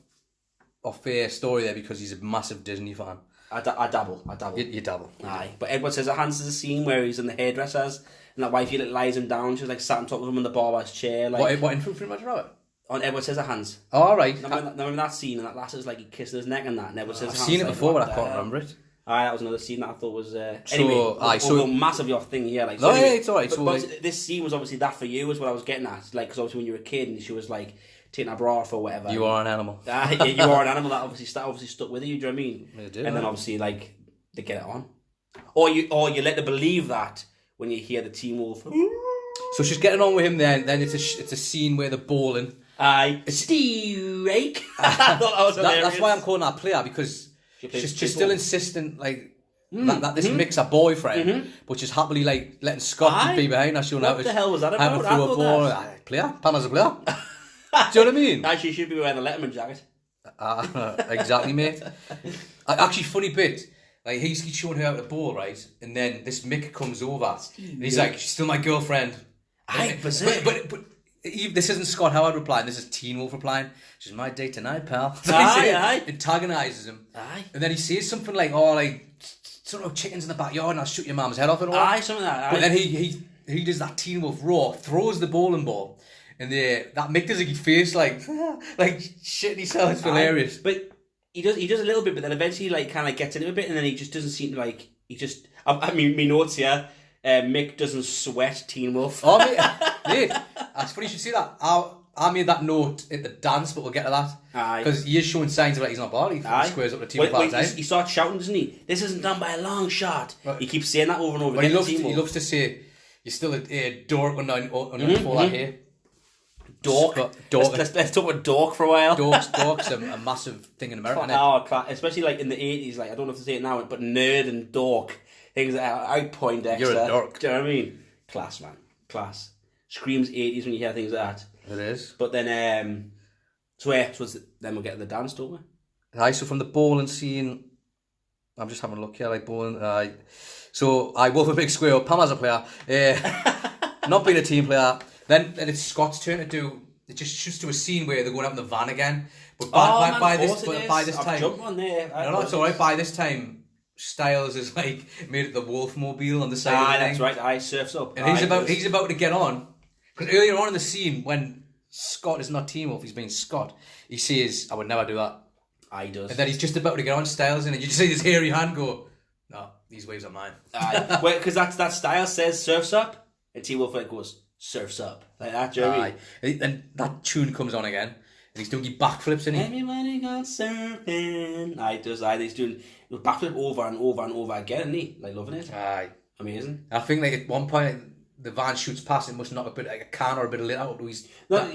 story there because he's a massive Disney fan. I dabble. You dabble. Aye, but Edward Scissorhands is a scene where he's in the hairdressers and that wifey lies him down. She's like sat on top of him in the barber's chair. Like what in Who Framed Roger Rabbit? On Edward Scissorhands. Oh, all right. Remember that scene and that lass is like he kissed his neck and that. And Edward Scissorhands. I've seen it like, before, but I can't remember it. Aye, that was another scene that I thought was. So massively off thing here. Like, no, anyway, yeah, it's alright. But this scene was obviously that for you, is what I was getting at. Like, because obviously when you were a kid and she was like taking her bra off or whatever. You are an animal. Yeah, you are an animal that obviously stuck with you. Do you know what I mean? It did, and then obviously like they get it on, or you let them believe that when you hear the Teen Wolf. So she's getting on with him then. Then it's a scene where they're bowling. Aye. Steve Rake. I thought that was hilarious. That's why I'm calling her player, because she's still insistent like that this Mick's a boyfriend, but she's happily like letting Scott be behind her. What the hell was that how about? to I throw a thought ball. that- Player, Pana's a player. Do you know what I mean? Actually, she should be wearing a Letterman jacket. Exactly, mate. Actually, funny bit. Like he's showing her how to bowl, right? And then this Mick comes over, and he's like, "She's still my girlfriend." Aye, but this isn't Scott Howard replying. This is Teen Wolf replying. She's my date tonight, pal. So Aye. antagonises him. Aye. And then he says something like, "Oh, like sort of chickens in the backyard, and I'll shoot your mum's head off and all." Aye, something like that. Aye. But then he does that Teen Wolf raw, throws the bowling ball, and that Mick does a face like shitting himself. It's hilarious. But he does a little bit, but then eventually like kind of gets into a bit, and then he just doesn't seem to like I mean, me notes here. Mick doesn't sweat Teen Wolf. Oh, mate, that's funny you should see that. I made that note at the dance, but we'll get to that. Aye. Because he is showing signs of like he's not bad. He squares up the team all the time. He starts shouting, doesn't he? This isn't done by a long shot. Right. He keeps saying that over and over But again. he loves to say, you're still a dork under all that hair. Dork. Let's talk about dork for a while. Dork's a massive thing in America. Especially like in the 80s, like I don't know if to say it now, but nerd and dork. Things that are out Poindexter. You're a dork. Do you know what I mean? Class, man. Class. Screams 80s when you hear things like that. It is. But then, then we'll get to the dance, don't we? Aye, so from the bowling scene, I'm just having a look here, like bowling. So I Wolf a big square, Pam as a player, not being a team player. Then it's Scott's turn to do. It just shoots to a scene where they're going out in the van again. But by this time, jump on there. No, it's all right. By this time, Styles is like made it the Wolfmobile on the side. Aye, that's right. Aye, surfs up. And he's about to get on. Because earlier on in the scene, when Scott is not Team Wolf, he's being Scott. He says, "I would never do that." Aye, he does. And then he's just about to get on Styles, and you just see his hairy hand go, "No, these waves are mine." Aye, well, because that Styles says surfs up, and T Wolf goes surfs up like that. Jeremy. And that tune comes on again, and he's doing backflips, isn't he? Everybody got surfing. Aye, he does. Aye, he's doing backflip over and over and over again, isn't he? Like loving it. Aye, amazing. I think like at one point the van shoots past him, must knock a bit like a can or a bit of lit out.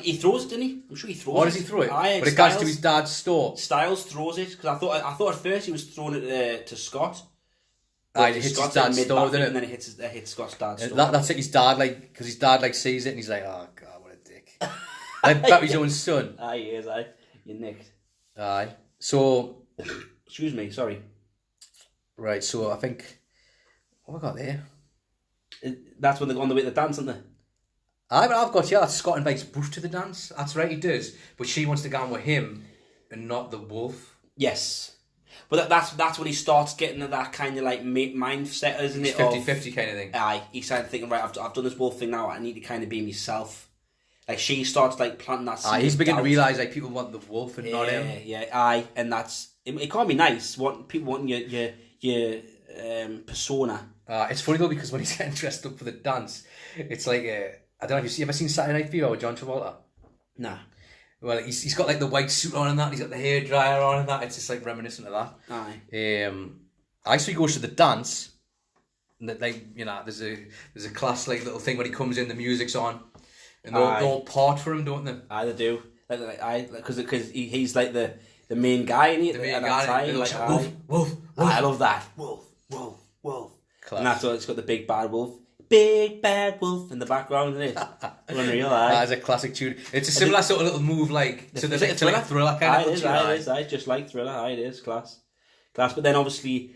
He throws it, didn't he? I'm sure he throws it. Or does he throw it? Aye, but it goes to his dad's store. Styles throws it, because I thought at first he was throwing it to Scott. Aye, it hits his dad's store, doesn't it? And then it hits Scott's dad's store. That's like his dad, like, because his dad like sees it and he's like, "Oh God, what a dick!" Like about his own son. Aye, he is. Aye, you're nicked. Aye. So, excuse me, sorry. Right. So I think what have I got there? That's when they're on the way to the dance, aren't they? Aye, but I've got that Scott invites Bruce to the dance. That's right, he does. But she wants to go on with him and not the wolf. Yes. But that's when he starts getting to that kind of like mindset, isn't it? 50-50 kind of thing. Aye, he's started thinking, right, I've done this wolf thing now, I need to kind of be myself. Like she starts like planting that seed. Aye, he's beginning to realise like people want the wolf and not him. Yeah, aye, and it can't be nice. People wanting your persona. It's funny though, because when he's getting dressed up for the dance, it's like I don't know if you ever seen Saturday Night Fever with John Travolta? Nah. Well, he's got like the white suit on and that. He's got the hair dryer on and that. It's just like reminiscent of that. Aye. So he goes to the dance, and that like there's a class like little thing when he comes in, the music's on, and they all part for him, don't they? Aye, they do. Because he's like the main guy in it. The main guy. Like, wolf. I love that. Wolf. Class. And that's why it's got the big bad wolf. Big bad wolf in the background, isn't it? Unreal, aye. That's a classic tune. It's a similar sort of little move, like to like a Thriller kind of tune. It is, just like Thriller. Aye, it is class. But then obviously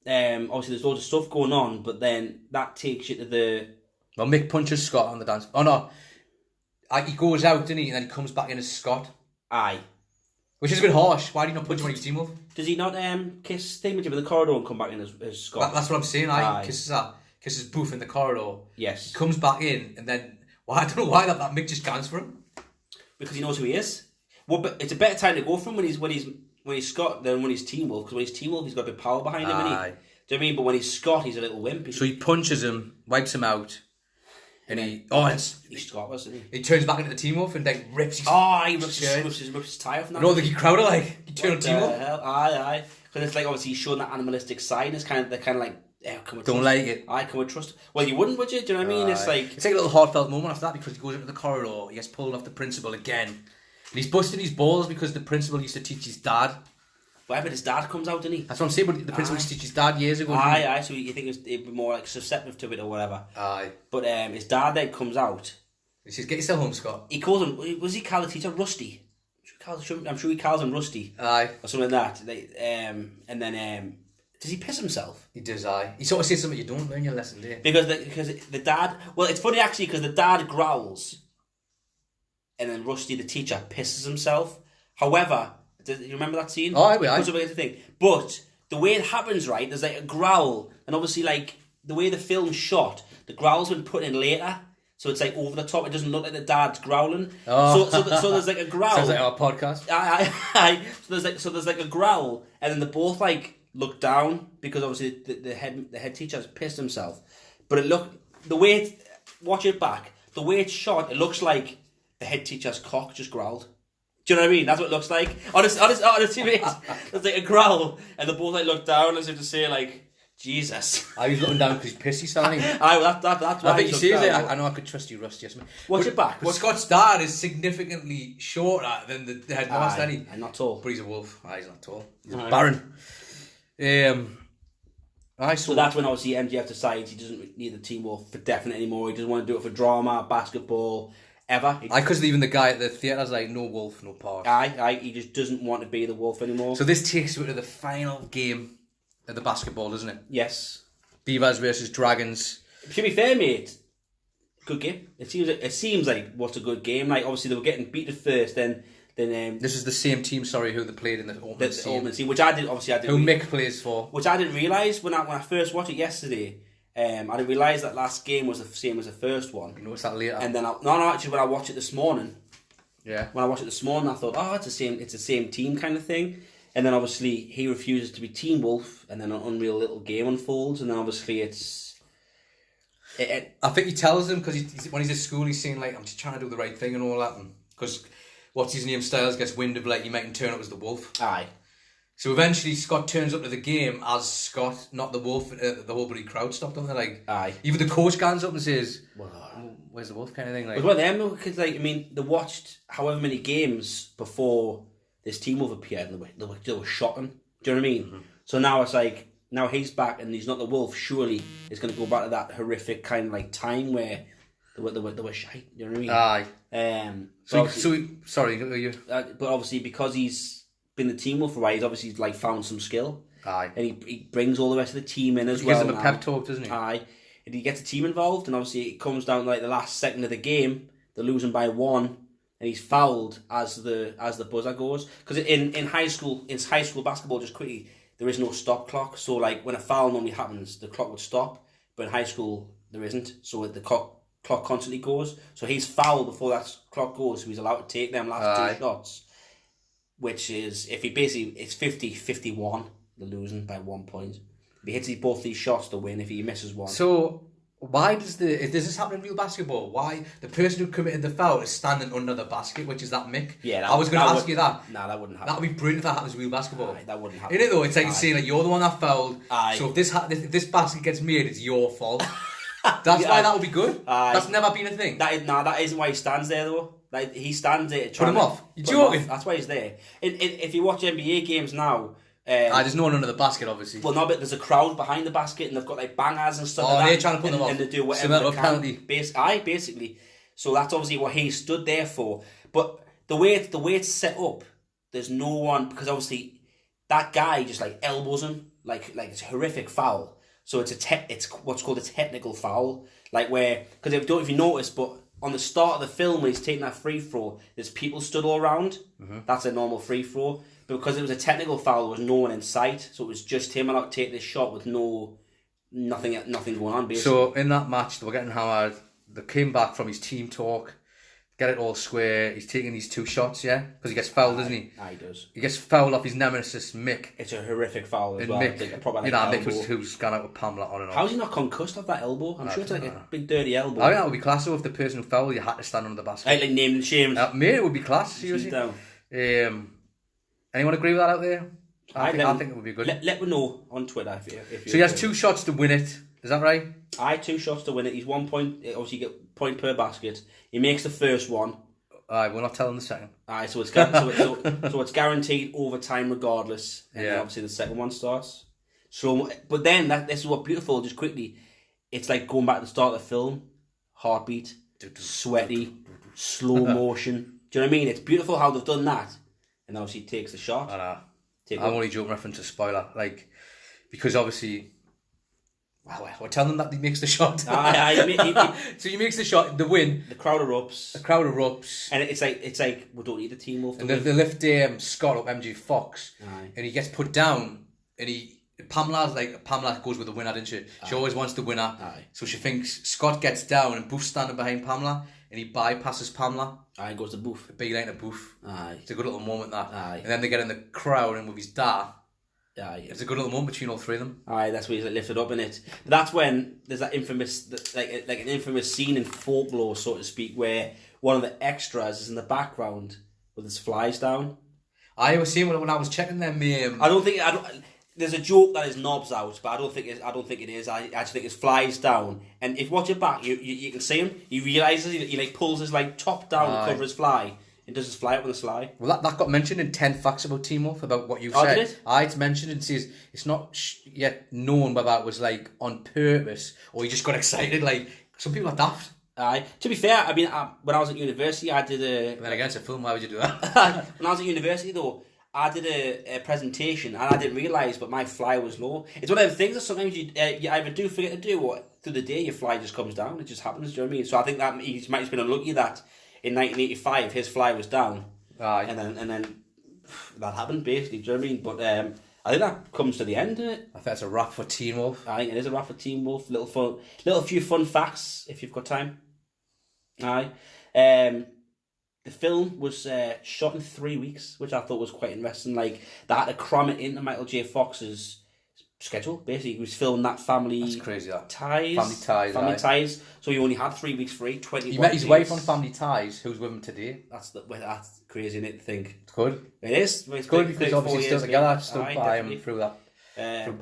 there's loads of stuff going on. But then that takes you to the. Well, Mick punches Scott on the dance. Oh no, he goes out, doesn't he? And then he comes back in as Scott. Aye. Which is a bit harsh. Why do you not punch him on your team wolf? Does he not kiss Thingamajig in the corridor and come back in as Scott? That's what I'm saying. Aye. Kisses Booth in the corridor. Yes. He comes back in, and then I don't know why that Mick just guns for him. Because he knows who he is. Well, but it's a better time to go for him when he's Scott than when he's Team Wolf. Because when he's Team Wolf, he's got a bit of power behind him, isn't he? Do you know what I mean? But when he's Scott, he's a little wimp. So he punches him, wipes him out, and he's Scott, wasn't he? He turns back into the Team Wolf and like rips his. He rips his tie off. And that. No, the crowd are like, you turn on Team Wolf. Aye. Because it's like obviously he's showing that animalistic side. It's they're kind of like Can we Don't trust? like it. Can we trust? Well, you wouldn't, would you? Do you know what I mean? It's like a little heartfelt moment after that because he goes into the corridor, he gets pulled off the principal again. And he's busting his balls because the principal used to teach his dad. But his dad comes out, didn't he? That's what I'm saying, but the principal used to teach his dad years ago. So you think it'd be more like susceptible to it or whatever. Aye. But his dad then comes out. He says, get yourself home, Scott. He calls him, was he called the teacher Rusty? I'm sure he calls him Rusty. Aye. Or something like that. And then, does he piss himself? He does, aye. He sort of says something you don't learn your lesson, do you? Because the dad, well, it's funny actually because the dad growls and then Rusty, the teacher, pisses himself. However, do you remember that scene? Oh, aye. Thing. But the way it happens, right, there's like a growl, and obviously, like, the way the film's shot, the growl's been put in later, so it's like over the top. It doesn't look like the dad's growling. Oh. So there's like a growl. Sounds like our podcast. Aye. So there's like a growl, and then they both like look down because obviously the head teacher has pissed himself. But watch it back. The way it's shot, it looks like the head teacher's cock just growled. Do you know what I mean? That's what it looks like. Honestly, mate, there's like a growl, and they both like look down as if to say like, Jesus. I was looking down because he's pissy, standing. That's why I think he he's says looked it. down. I know I could trust you, Rusty. Yes, Watch it back. But Scott's dad is significantly shorter than the headmaster, isn't he? And not tall. But he's a wolf. He's not tall. He's Aye. a baron. So that's when obviously MJF decides he doesn't need the Team Wolf for definite anymore. He doesn't want to do it for drama, basketball, ever. Because even the guy at the theatre's like, no wolf, no part. He just doesn't want to be the Wolf anymore. So this takes you to the final game of the basketball, doesn't it? Yes. Beavers versus Dragons. To be fair, mate, good game. It seems like what's a good game. Like obviously they were getting beat at first, then This is the same team, who they played in the opening scene. which I didn't. Who Mick plays for. Which I didn't realise when I first watched it yesterday. I didn't realise that last game was the same as the first one. You noticed that later. And then actually when I watched it this morning. Yeah. When I watched it this morning, I thought, it's the same team kind of thing. And then obviously he refuses to be Team Wolf, and then an unreal little game unfolds, and then obviously I think he tells them because when he's at school, he's saying like, "I'm just trying to do the right thing and all that," because what's his name, Styles, gets wind of like you mightn't turn up as the Wolf. Aye. So eventually Scott turns up to the game as Scott, not the Wolf. The whole bloody crowd stopped him. They're like, aye. Even the coach stands up and says, "Where's the Wolf?" kind of thing. Like, it was one of them because they watched however many games before this Team Wolf appeared, and they were shocking. Do you know what I mean? Mm-hmm. So now it's like, now he's back and he's not the Wolf. Surely it's going to go back to that horrific kind of like time where they were shite. You know what I mean? Aye. Sorry, you. But obviously because he's been the Team Wolf for a while, he's obviously like found some skill. Aye. And he brings all the rest of the team in as he well. He gives them a pep talk, doesn't he? Aye. And he gets the team involved, and obviously it comes down to like the last second of the game. They're losing by 1, and he's fouled as the buzzer goes. Because in high school basketball, just quickly, there is no stop clock. So like when a foul normally happens, the clock would stop. But in high school, there isn't. So the clock constantly goes. So he's fouled before that clock goes. So he's allowed to take them last 2 shots. Which is, if he basically, it's 50-51. They're losing by 1 point. If he hits both these shots to win, if he misses one. So why does this happen in real basketball? Why the person who committed the foul is standing under the basket, which is that Mick? Yeah, I was going to ask you that. No, that wouldn't happen. That would be brilliant if that happens in real basketball. Aye, that wouldn't happen. Isn't it though? It's like saying like you're the one that fouled. Aye. So if this basket gets made, it's your fault. That's why that would be good. Aye. That's never been a thing. That isn't why he stands there though. Like he stands there. Put him off. You're joking. That's why he's there. If you watch NBA games now. There's no one under the basket, obviously. Well, no, but there's a crowd behind the basket, and they've got like bangers and stuff. Oh, like they're that, trying to put them off. and they do whatever Similar they can. penalty. Basically. So that's obviously what he stood there for. But the way it's set up, there's no one, because obviously that guy just like elbows him, like it's a horrific foul. So it's what's called a technical foul, like where, because if you notice, but on the start of the film when he's taking that free throw, there's people stood all around. Mm-hmm. That's a normal free throw. But because it was a technical foul, there was no one in sight, so it was just him allowed to take this shot with nothing going on. Basically. So in that match, they were getting hammered. They came back from his team talk, get it all square. He's taking these 2 shots, yeah, because he gets fouled, doesn't he? He does. He gets fouled off his nemesis Mick. It's a horrific foul as well. Mick, like a proper, like, Mick who's gone out with Pamela on and off. How's he not concussed off that elbow? I'm sure it's like a big dirty elbow. I think that would be class though if the person who fouled you had to stand under the basket. Like named and shamed. Mate, it would be class. Seriously. Anyone agree with that out there? I think it would be good. Let me know on Twitter if you. So he has 2 shots to win it. Is that right? 2 shots to win it. He's 1 point. Obviously, you get point per basket. He makes the first one. We're not telling the second. So it's guaranteed overtime regardless. And then obviously the second one starts. So, but then this is what beautiful. Just quickly, it's like going back to the start of the film. Heartbeat, sweaty, slow motion. Do you know what I mean? It's beautiful how they've done that. And obviously he takes the shot. I'm only joking reference to spoiler, because obviously, we're telling them that he makes the shot. So he makes the shot, the win. The crowd erupts. And it's like we don't need a Teen Wolf. And they lift Scott up, MG Fox, and he gets put down, and Pamela goes with the winner, didn't she? She always wants the winner. So she thinks Scott gets down and Booth's standing behind Pamela, and he bypasses Pamela. And goes to Booth. A big line to Booth. It's a good little moment, that. And then they get in the crowd and with his dad. It's a good little moment between all 3 of them. That's where he's lifted up in it. That's when there's that infamous, like an infamous scene in Folklore, so to speak, where one of the extras is in the background with his flies down. I was seeing when I was checking them. There's a joke that his knobs out, but I don't think it is. I actually think his flies down. And if you watch it back, you can see him. He realizes he pulls his top down to cover his fly. And does his fly up on the sly. Well, that got mentioned in 10 facts about Teen Wolf, about what you said. Did it? It's mentioned and says it's not yet known whether that was on purpose or he just got excited. Some people are daft. To be fair, I mean, when I was at university, I did a. Then again, it's a film. Why would you do that? When I was at university, though, I did a presentation and I didn't realise, but my fly was low. It's one of the things that sometimes you either do forget to do, or through the day your fly just comes down. It just happens. Do you know what I mean? So I think that he might have been unlucky that in 1985 his fly was down. And then that happened basically. Do you know what I mean? But I think that comes to the end of it. I think it's a wrap for Teen Wolf. I think it is a wrap for Teen Wolf. Little few fun facts if you've got time. The film was shot in 3 weeks, which I thought was quite interesting. They had to cram it into Michael J. Fox's schedule. Basically, he was filming that Family That's crazy, that. Ties. Family Ties. So he only had 3 weeks free. 21 He met his days. wife on Family Ties, who's with him today. That's crazy, isn't it, to think? It's good. It is. It's good because obviously still together, still by him through that.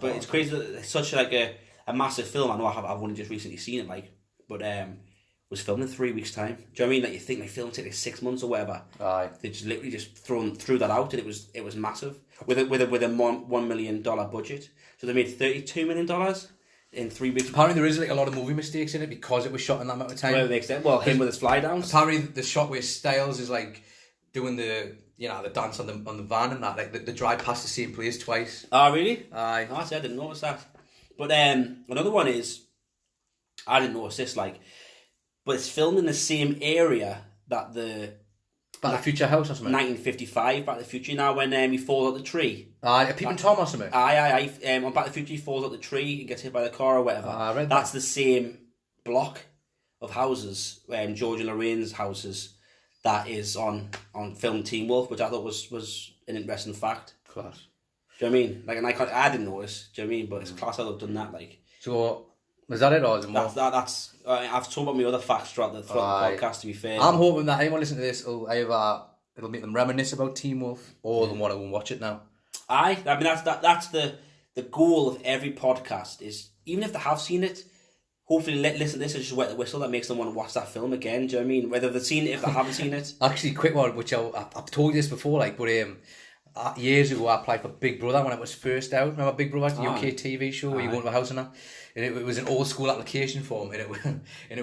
But it's crazy that it's such a massive film. I know I've only just recently seen it, but was filmed in 3 weeks' time. Do you know what I mean? You think film take 6 months or whatever. They just literally just threw that out, and it was massive with a $1 million budget. So they made $32 million in 3 weeks. Apparently there is a lot of movie mistakes in it because it was shot in that amount of time. Well, him with his fly downs. Apparently the shot where Styles is doing the dance on the van and that, the drive past the same place twice. Oh, really? Aye. I didn't notice that. But another one is, I didn't notice this, but it's filmed in the same area that the Back to the Future house or something. 1955 Back to the Future. Now when he falls out the tree. A Peeping Tom or something. Aye. On Back to the Future, he falls out the tree and gets hit by the car or whatever. That's the same block of houses, George and Lorraine's houses, that is on film Teen Wolf, which I thought was an interesting fact. Class. Do you know what I mean? And I didn't notice. Do you know what I mean? But it's class how they've done that. So. Is that it, or is it more? That's I've told about my other facts throughout the podcast, to be fair. I'm hoping that anyone listening to this will either it'll make them reminisce about Teen Wolf, or they'll want to go and watch it now. I mean that's the goal of every podcast, is even if they have seen it, hopefully listen to this and just wet the whistle that makes them want to watch that film again. Do you know what I mean? Whether they've seen it, if they haven't seen it. Actually, quick one, which I've told you this before, but years ago I applied for Big Brother when it was first out. Remember Big Brother, the UK TV show where you go into a house and that? And it was an old school application form, and it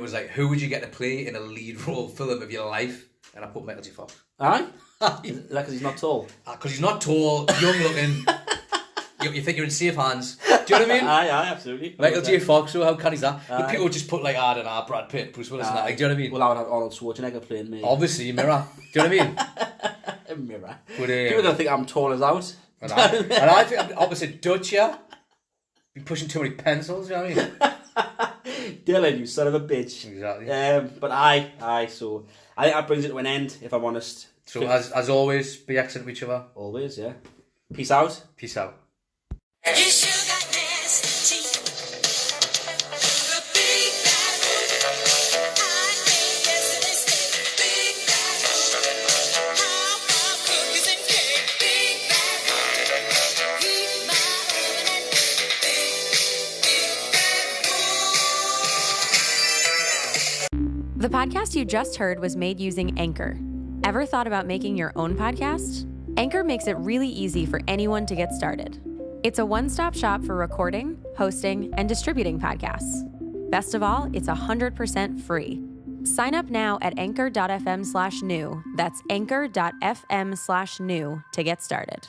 was who would you get to play in a lead role film of your life? And I put Michael J. Fox. Aye? Is that because he's not tall? Because he's not tall, young looking. You think you're in safe hands. Do you know what I mean? Aye, absolutely. Michael J. Fox, so how can he that? But people just put I don't know, Brad Pitt, Bruce Willis and that. Do you know what I mean? Well, I would have Arnold Schwarzenegger playing me. Obviously, Mirror. Do you know what I mean? A mirror. But, people don't think I'm tall as out. And I think I'm opposite Dutch here. Been pushing too many pencils, you know what I mean? Dylan, you son of a bitch. Exactly. But so I think that brings it to an end, if I'm honest. So as always, be excellent with each other. Always, yeah. Peace out. Peace out. The podcast you just heard was made using Anchor. Ever thought about making your own podcast? Anchor makes it really easy for anyone to get started. It's a one-stop shop for recording, hosting, and distributing podcasts. Best of all, it's 100% free. Sign up now at anchor.fm/new. That's anchor.fm/new to get started.